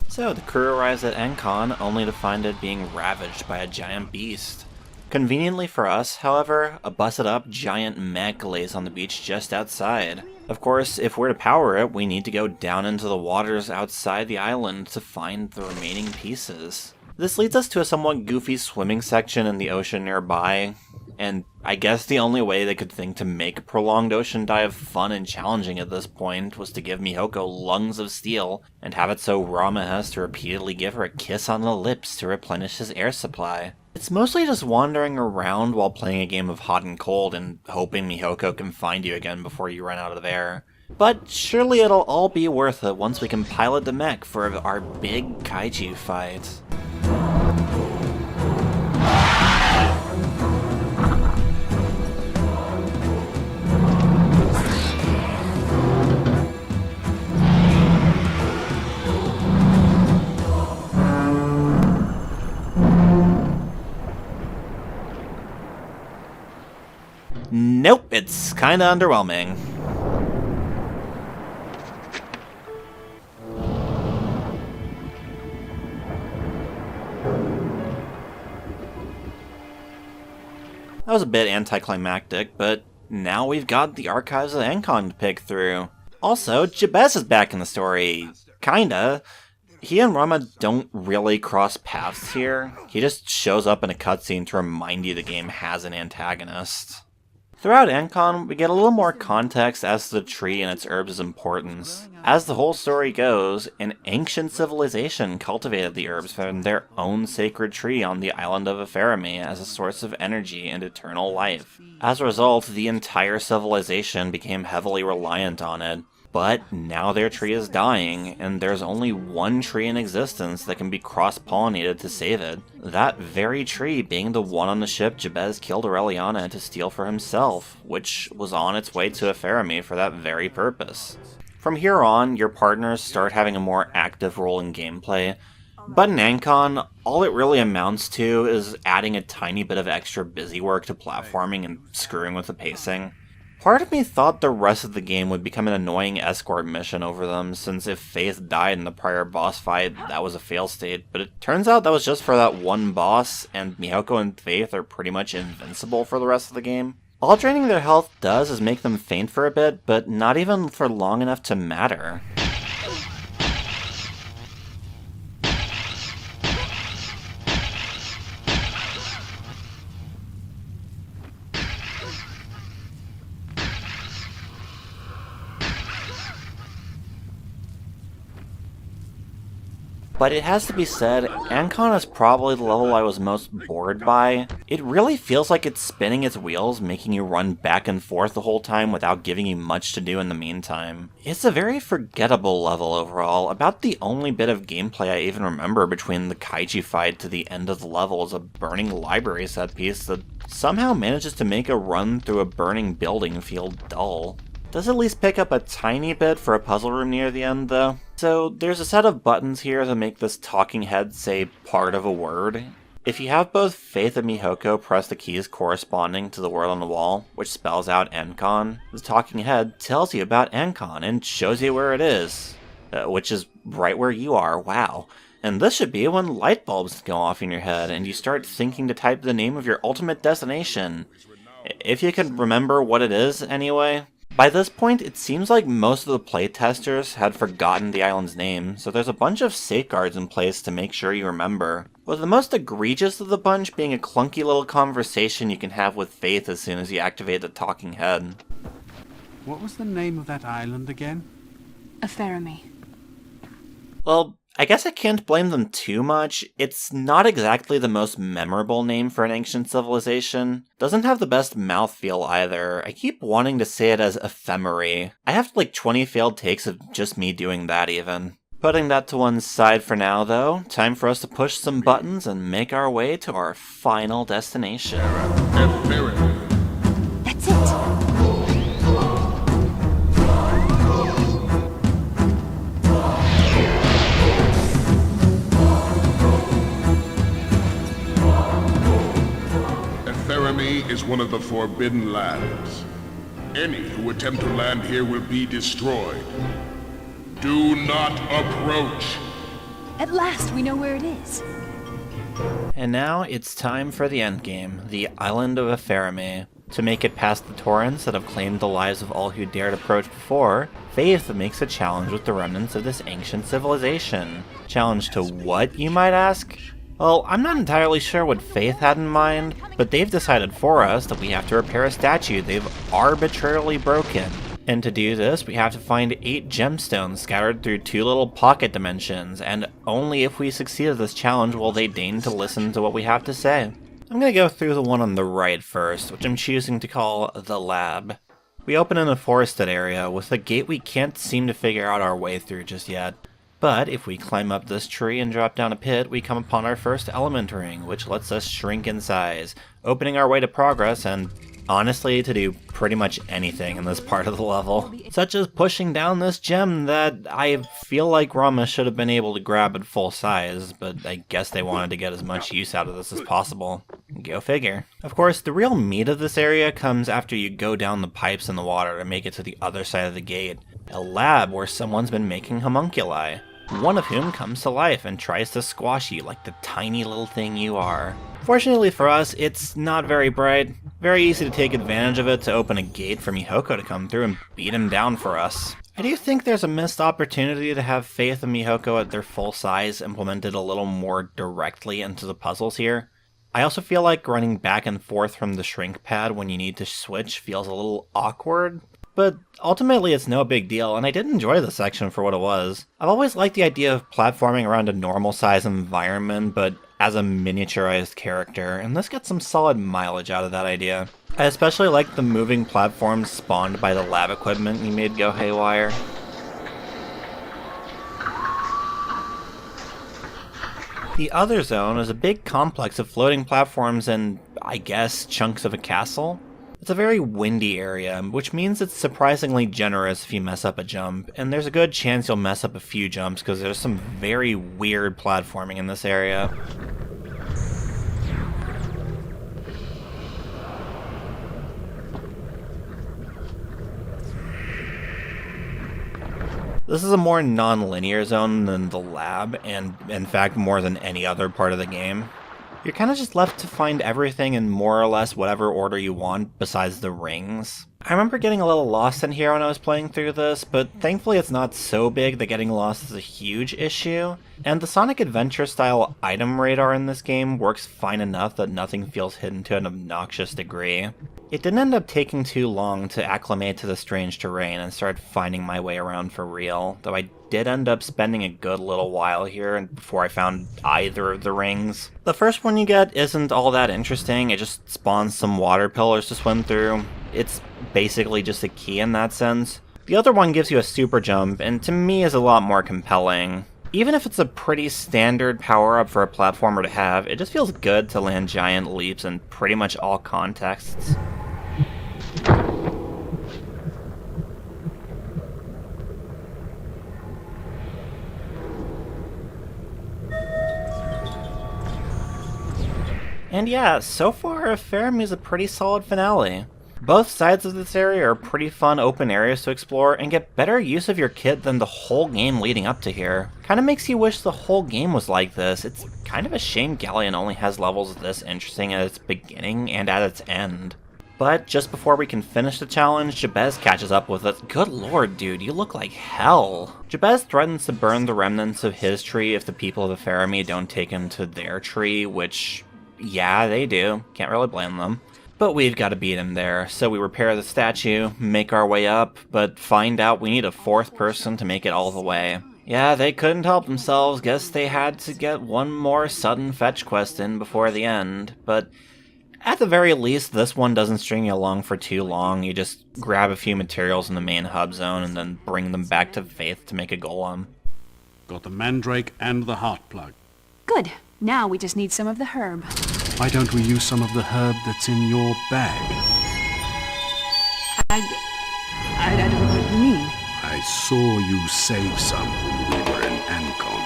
So the crew arrives at Ancon only to find it being ravaged by a giant beast. Conveniently for us, however, a busted-up giant mech lays on the beach just outside. Of course, if we're to power it, we need to go down into the waters outside the island to find the remaining pieces. This leads us to a somewhat goofy swimming section in the ocean nearby, and I guess the only way they could think to make a prolonged ocean dive fun and challenging at this point was to give Mihoko lungs of steel, and have it so Rama has to repeatedly give her a kiss on the lips to replenish his air supply. It's mostly just wandering around while playing a game of hot and cold and hoping Mihoko can find you again before you run out of air. But surely it'll all be worth it once we can pilot the mech for our big kaiju fight. Nope, it's kinda underwhelming. That was a bit anticlimactic, but now we've got the archives of Ancon to pick through. Also, Jabez is back in the story. Kinda. He and Rama don't really cross paths here. He just shows up in a cutscene to remind you the game has an antagonist. Throughout Ancon, we get a little more context as to the tree and its herbs' importance. As the whole story goes, an ancient civilization cultivated the herbs from their own sacred tree on the island of Epheremi as a source of energy and eternal life. As a result, the entire civilization became heavily reliant on it. But now their tree is dying, and there's only one tree in existence that can be cross-pollinated to save it. That very tree being the one on the ship Jabez killed Aureliana to steal for himself, which was on its way to Epheremi for that very purpose. From here on, your partners start having a more active role in gameplay, but in Ancon, all it really amounts to is adding a tiny bit of extra busy work to platforming and screwing with the pacing. Part of me thought the rest of the game would become an annoying escort mission over them, since if Faith died in the prior boss fight, that was a fail state, but it turns out that was just for that one boss, and Mihoko and Faith are pretty much invincible for the rest of the game. All draining their health does is make them faint for a bit, but not even for long enough to matter. But it has to be said, Ancon is probably the level I was most bored by. It really feels like it's spinning its wheels, making you run back and forth the whole time without giving you much to do in the meantime. It's a very forgettable level overall. About the only bit of gameplay I even remember between the kaiju fight to the end of the level is a burning library set piece that somehow manages to make a run through a burning building feel dull. Does at least pick up a tiny bit for a puzzle room near the end, though. So there's a set of buttons here to make this talking head say part of a word. If you have both Faith and Mihoko press the keys corresponding to the word on the wall, which spells out Ancon, the talking head tells you about Ancon and shows you where it is. Which is right where you are, wow. And this should be when light bulbs go off in your head and you start thinking to type the name of your ultimate destination. If you can remember what it is, anyway. By this point, it seems like most of the playtesters had forgotten the island's name, so there's a bunch of safeguards in place to make sure you remember, with the most egregious of the bunch being a clunky little conversation you can have with Faith as soon as you activate the talking head. What was the name of that island again? Epheremi. Well, I guess I can't blame them too much. It's not exactly the most memorable name for an ancient civilization. Doesn't have the best mouthfeel either. I keep wanting to say it as ephemerae. I have like 20 failed takes of just me doing that even. Putting that to one side for now though, time for us to push some buttons and make our way to our final destination. That's it. Ephemerae is one of the Forbidden Lands. Any who attempt to land here will be destroyed. Do not approach! At last, we know where it is. And now it's time for the endgame, the island of Ephemerae. To make it past the torrents that have claimed the lives of all who dared approach before, Faith makes a challenge with the remnants of this ancient civilization. Challenge to what, you might ask? Well, I'm not entirely sure what Faith had in mind, but they've decided for us that we have to repair a statue they've arbitrarily broken. And to do this, we have to find 8 gemstones scattered through 2 little pocket dimensions, and only if we succeed at this challenge will they deign to listen to what we have to say. I'm gonna go through the one on the right first, which I'm choosing to call the lab. We open in a forested area with a gate we can't seem to figure out our way through just yet. But if we climb up this tree and drop down a pit, we come upon our first element ring, which lets us shrink in size, opening our way to progress and, honestly, to do pretty much anything in this part of the level. Such as pushing down this gem that I feel like Rama should have been able to grab at full size, but I guess they wanted to get as much use out of this as possible. Go figure. Of course, the real meat of this area comes after you go down the pipes in the water to make it to the other side of the gate. A lab where someone's been making homunculi, one of whom comes to life and tries to squash you like the tiny little thing you are. Fortunately for us, it's not very bright. Very easy to take advantage of it to open a gate for Mihoko to come through and beat him down for us. I do think there's a missed opportunity to have Faith and Mihoko at their full size implemented a little more directly into the puzzles here. I also feel like running back and forth from the shrink pad when you need to switch feels a little awkward. But ultimately it's no big deal, and I did enjoy the section for what it was. I've always liked the idea of platforming around a normal size environment, but as a miniaturized character, and this gets some solid mileage out of that idea. I especially like the moving platforms spawned by the lab equipment you made go haywire. The other zone is a big complex of floating platforms and, I guess, chunks of a castle. It's a very windy area, which means it's surprisingly generous if you mess up a jump, and there's a good chance you'll mess up a few jumps because there's some very weird platforming in this area. This is a more non-linear zone than the lab, and in fact more than any other part of the game. You're kind of just left to find everything in more or less whatever order you want, besides the rings. I remember getting a little lost in here when I was playing through this, but thankfully it's not so big that getting lost is a huge issue. And the Sonic Adventure style item radar in this game works fine enough that nothing feels hidden to an obnoxious degree. It didn't end up taking too long to acclimate to the strange terrain and start finding my way around for real, though I did end up spending a good little while here before I found either of the rings. The first one you get isn't all that interesting, it just spawns some water pillars to swim through. It's basically just a key in that sense. The other one gives you a super jump, and to me is a lot more compelling. Even if it's a pretty standard power-up for a platformer to have, it just feels good to land giant leaps in pretty much all contexts. And yeah, so far Ephemerae is a pretty solid finale. Both sides of this area are pretty fun open areas to explore and get better use of your kit than the whole game leading up to here. Kinda makes you wish the whole game was like this. It's kind of a shame Galleon only has levels this interesting at its beginning and at its end. But just before we can finish the challenge, Jabez catches up with us. Good lord, dude, you look like hell. Jabez threatens to burn the remnants of his tree if the people of Ephemerae don't take him to their tree, which, yeah, they do. Can't really blame them. But we've got to beat him there, so we repair the statue, make our way up, but find out we need a 4th person to make it all the way. Yeah, they couldn't help themselves. Guess they had to get one more sudden fetch quest in before the end. But at the very least, this one doesn't string you along for too long. You just grab a few materials in the main hub zone and then bring them back to Faith to make a golem. Got the mandrake and the heart plug. Good. Now we just need some of the herb. Why don't we use some of the herb that's in your bag? I don't know what you mean. I saw you save some when we were in Ancon.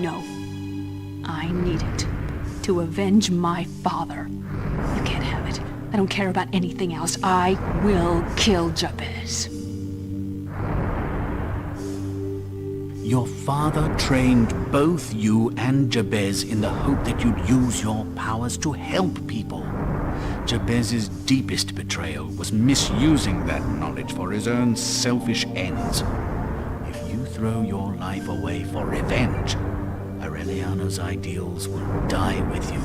No. I need it. To avenge my father. You can't have it. I don't care about anything else. I will kill Jabez. Your father trained both you and Jabez in the hope that you'd use your powers to help people. Jabez's deepest betrayal was misusing that knowledge for his own selfish ends. If you throw your life away for revenge, Aureliano's ideals will die with you.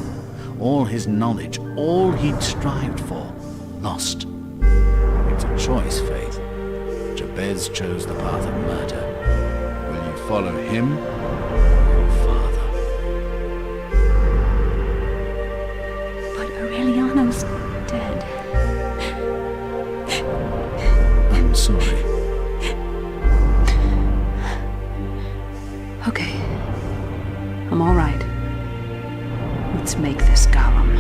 All his knowledge, all he'd strived for, lost. It's a choice, Faith. Jabez chose the path of murder. Will you follow him or your father? But Aureliano's dead. I'm sorry. Okay. I'm all right. Let's make this golem.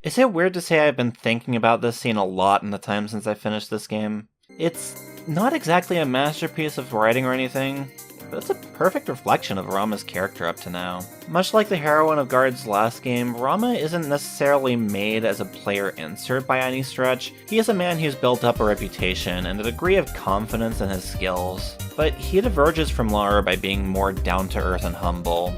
Is it weird to say I've been thinking about this scene a lot in the time since I finished this game? It's not exactly a masterpiece of writing or anything, but it's a perfect reflection of Rama's character up to now. Much like the heroine of Guard's last game, Rama isn't necessarily made as a player insert by any stretch. He is a man who's built up a reputation and a degree of confidence in his skills, but he diverges from Lara by being more down-to-earth and humble.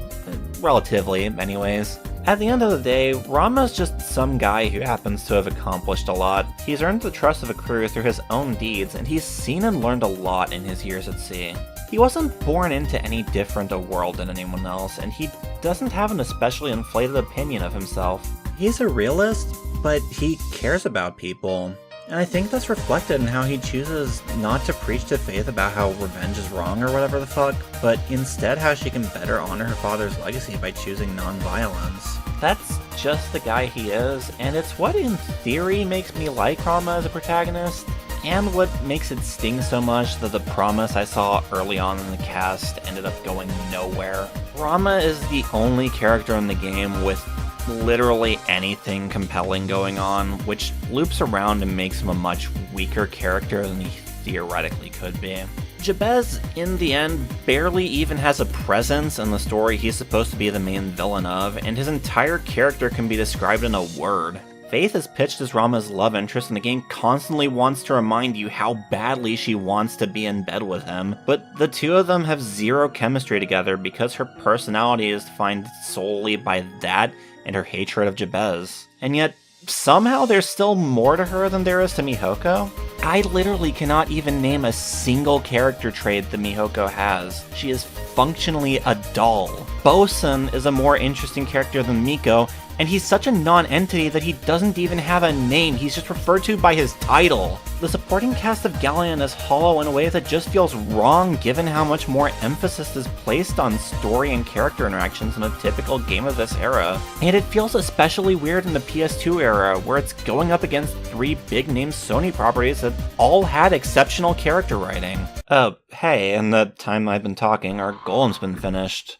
Relatively, anyways. At the end of the day, Rama's just some guy who happens to have accomplished a lot. He's earned the trust of a crew through his own deeds, and he's seen and learned a lot in his years at sea. He wasn't born into any different a world than anyone else, and he doesn't have an especially inflated opinion of himself. He's a realist, but he cares about people. And I think that's reflected in how he chooses not to preach to Faith about how revenge is wrong or whatever the fuck, but instead how she can better honor her father's legacy by choosing non-violence. That's just the guy he is, and it's what in theory makes me like Rama as a protagonist, and what makes it sting so much that the promise I saw early on in the cast ended up going nowhere. Rama is the only character in the game with literally anything compelling going on, which loops around and makes him a much weaker character than he theoretically could be. Jabez, in the end, barely even has a presence in the story he's supposed to be the main villain of, and his entire character can be described in a word. Faith is pitched as Rama's love interest, and the game constantly wants to remind you how badly she wants to be in bed with him, but the two of them have zero chemistry together because her personality is defined solely by that and her hatred of Jabez. And yet, somehow there's still more to her than there is to Mihoko? I literally cannot even name a single character trait that Mihoko has. She is functionally a doll. Bosun is a more interesting character than Miko, and he's such a non-entity that he doesn't even have a name, he's just referred to by his title. The supporting cast of Galleon is hollow in a way that just feels wrong given how much more emphasis is placed on story and character interactions in a typical game of this era. And it feels especially weird in the PS2 era, where it's going up against 3 big-name Sony properties that all had exceptional character writing. Oh, hey, in the time I've been talking, our golem's been finished.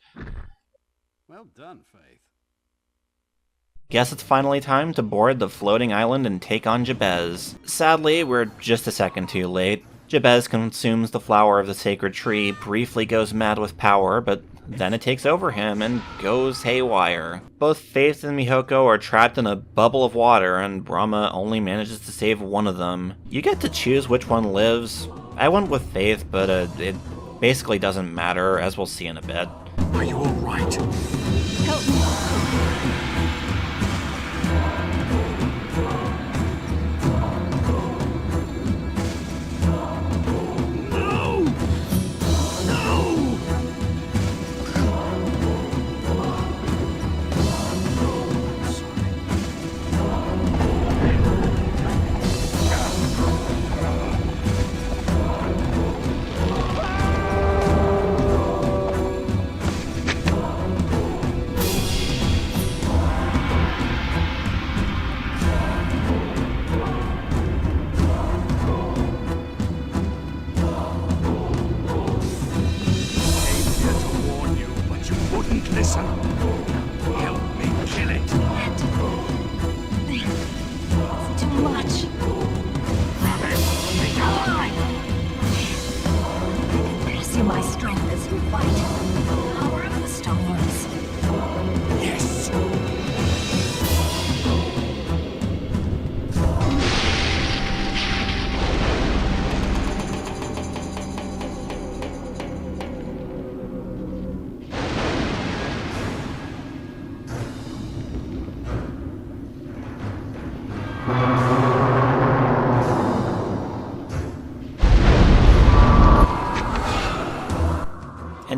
Well done, Faith. Guess it's finally time to board the floating island and take on Jabez. Sadly, we're just a second too late. Jabez consumes the flower of the sacred tree, briefly goes mad with power, but then it takes over him and goes haywire. Both Faith and Mihoko are trapped in a bubble of water, and Rama only manages to save one of them. You get to choose which one lives. I went with Faith, but it basically doesn't matter, as we'll see in a bit. Are you all right? Help me.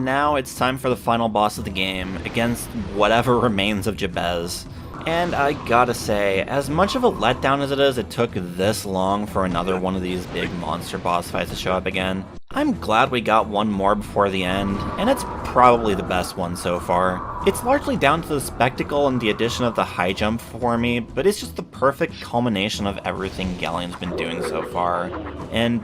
And now it's time for the final boss of the game, against whatever remains of Jabez. And I gotta say, as much of a letdown as it is, it took this long for another one of these big monster boss fights to show up again. I'm glad we got one more before the end, and it's probably the best one so far. It's largely down to the spectacle and the addition of the high jump for me, but it's just the perfect culmination of everything Galleon's been doing so far. And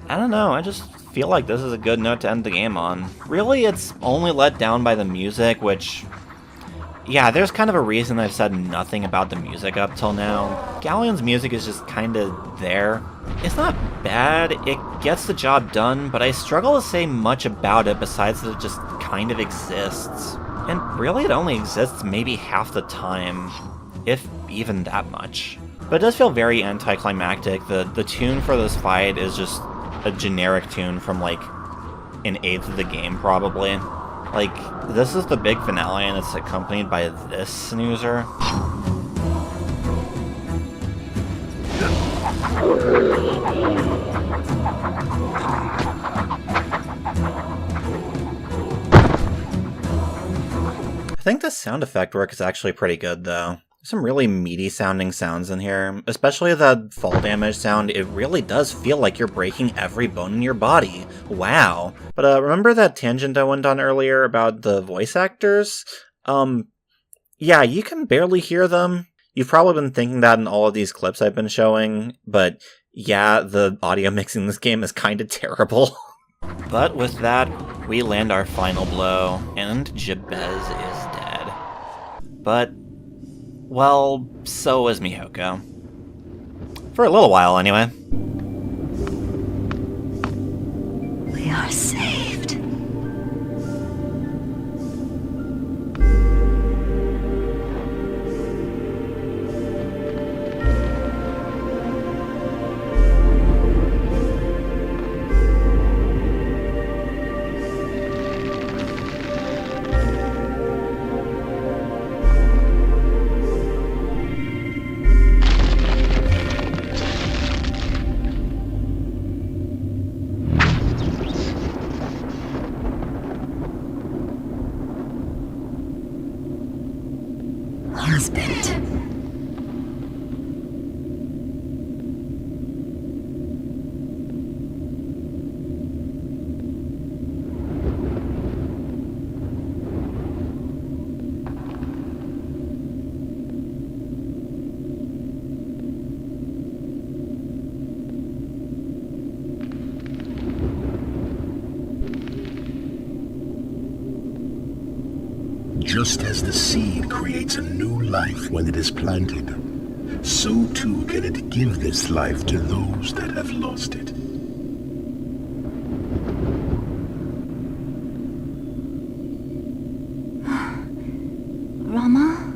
I don't know, I just feel like this is a good note to end the game on. Really, it's only let down by the music, which... yeah, there's kind of a reason I've said nothing about the music up till now. Galleon's music is just kinda there. It's not bad, it gets the job done, but I struggle to say much about it besides that it just kind of exists. And really it only exists maybe half the time, if even that much. But it does feel very anticlimactic. The tune for this fight is just a generic tune from like an eighth of the game probably. Like, this is the big finale and it's accompanied by this snoozer. I think the sound effect work is actually pretty good though. There's some really meaty sounding sounds in here, especially the fall damage sound. It really does feel like you're breaking every bone in your body. Wow. But remember that tangent I went on earlier about the voice actors? Yeah, you can barely hear them. You've probably been thinking that in all of these clips I've been showing, but yeah, the audio mixing in this game is kinda terrible. But with that, we land our final blow, and Jabez is dead. But well, so is Mihoko. For a little while, anyway. We are saved. Husband. Just as the seed creates a new life when it is planted, so too can it give this life to those that have lost it. Rama?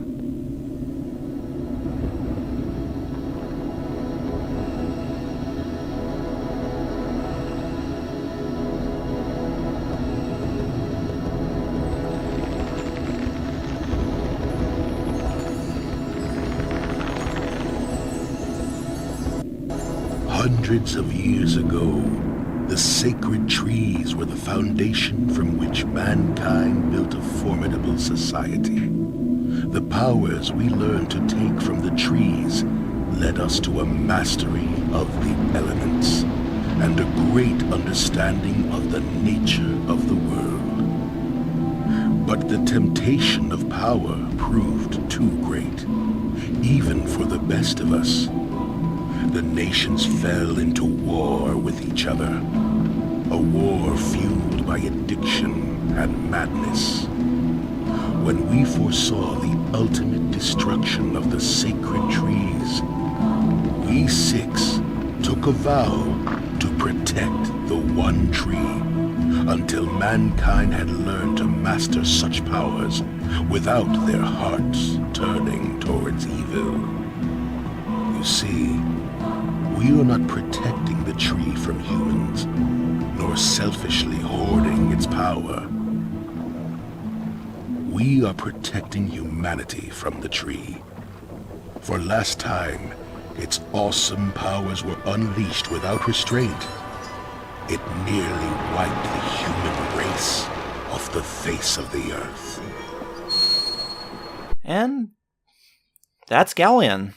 Hundreds of years ago, the sacred trees were the foundation from which mankind built a formidable society. The powers we learned to take from the trees led us to a mastery of the elements and a great understanding of the nature of the world. But the temptation of power proved too great, even for the best of us. The nations fell into war with each other, a war fueled by addiction and madness. When we foresaw the ultimate destruction of the sacred trees, we six took a vow to protect the one tree until mankind had learned to master such powers without their hearts turning towards evil. You see, we are not protecting the tree from humans, nor selfishly hoarding its power. We are protecting humanity from the tree. For last time, its awesome powers were unleashed without restraint. It nearly wiped the human race off the face of the earth. And that's Galleon.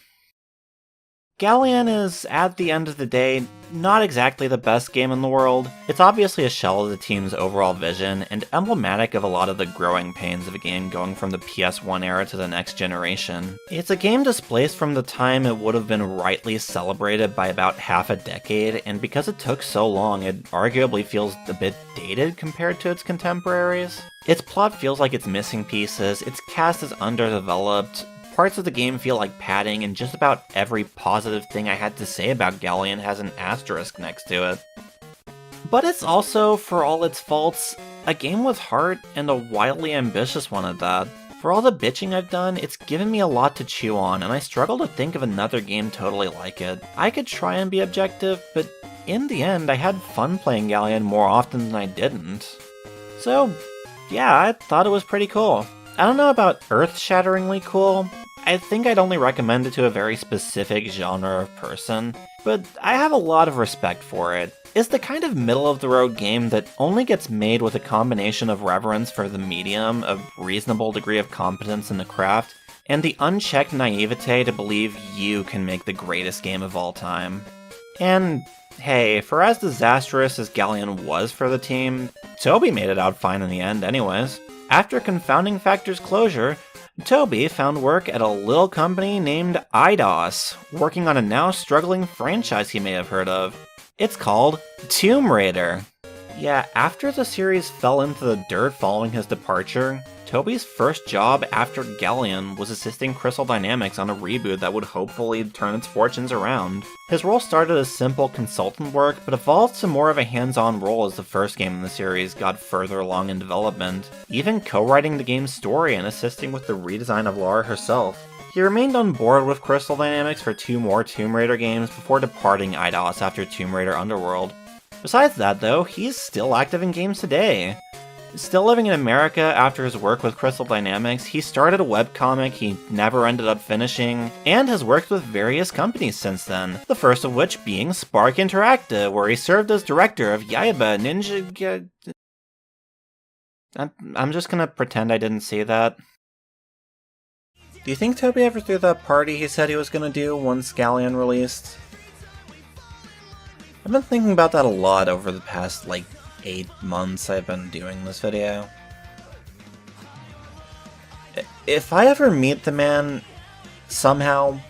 Galleon is, at the end of the day, not exactly the best game in the world. It's obviously a shell of the team's overall vision, and emblematic of a lot of the growing pains of a game going from the PS1 era to the next generation. It's a game displaced from the time it would have been rightly celebrated by about half a decade, and because it took so long, it arguably feels a bit dated compared to its contemporaries. Its plot feels like it's missing pieces, its cast is underdeveloped, parts of the game feel like padding, and just about every positive thing I had to say about Galleon has an asterisk next to it. But it's also, for all its faults, a game with heart, and a wildly ambitious one at that. For all the bitching I've done, it's given me a lot to chew on, and I struggle to think of another game totally like it. I could try and be objective, but in the end, I had fun playing Galleon more often than I didn't. So, yeah, I thought it was pretty cool. I don't know about earth-shatteringly cool. I think I'd only recommend it to a very specific genre of person, but I have a lot of respect for it. It's the kind of middle-of-the-road game that only gets made with a combination of reverence for the medium, a reasonable degree of competence in the craft, and the unchecked naivete to believe you can make the greatest game of all time. And hey, for as disastrous as Galleon was for the team, Toby made it out fine in the end anyways. After Confounding Factor's closure, Toby found work at a little company named Eidos, working on a now struggling franchise he may have heard of. It's called Tomb Raider. Yeah, after the series fell into the dirt following his departure, Toby's first job after Galleon was assisting Crystal Dynamics on a reboot that would hopefully turn its fortunes around. His role started as simple consultant work, but evolved to more of a hands-on role as the first game in the series got further along in development, even co-writing the game's story and assisting with the redesign of Lara herself. He remained on board with Crystal Dynamics for 2 more Tomb Raider games before departing Eidos after Tomb Raider Underworld. Besides that though, he's still active in games today. Still living in America after his work with Crystal Dynamics, he started a webcomic he never ended up finishing, and has worked with various companies since then, the first of which being Spark Interactive, where he served as director of Yaiba Ninja... I'm just gonna pretend I didn't see that. Do you think Toby ever threw that party he said he was gonna do once Galleon released? I've been thinking about that a lot over the past, 8 months I've been doing this video. If I ever meet the man, somehow,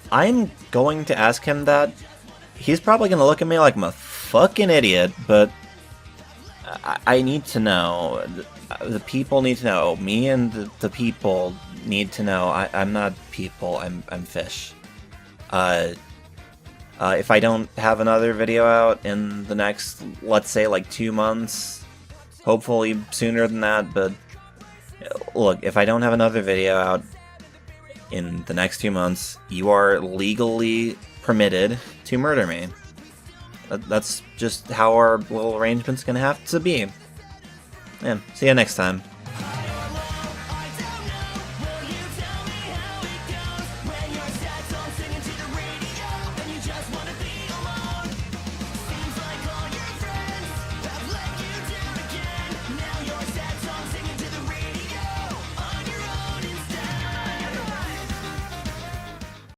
I'm going to ask him that. He's probably going to look at me like I'm a fucking idiot, but I need to know. The people need to know. Me and the people need to know. I'm not people, I'm fish. If I don't have another video out in the next, let's say, 2 months, hopefully sooner than that, but look, if I don't have another video out in the next 2 months, you are legally permitted to murder me. That's just how our little arrangement's gonna have to be. Yeah, see you next time.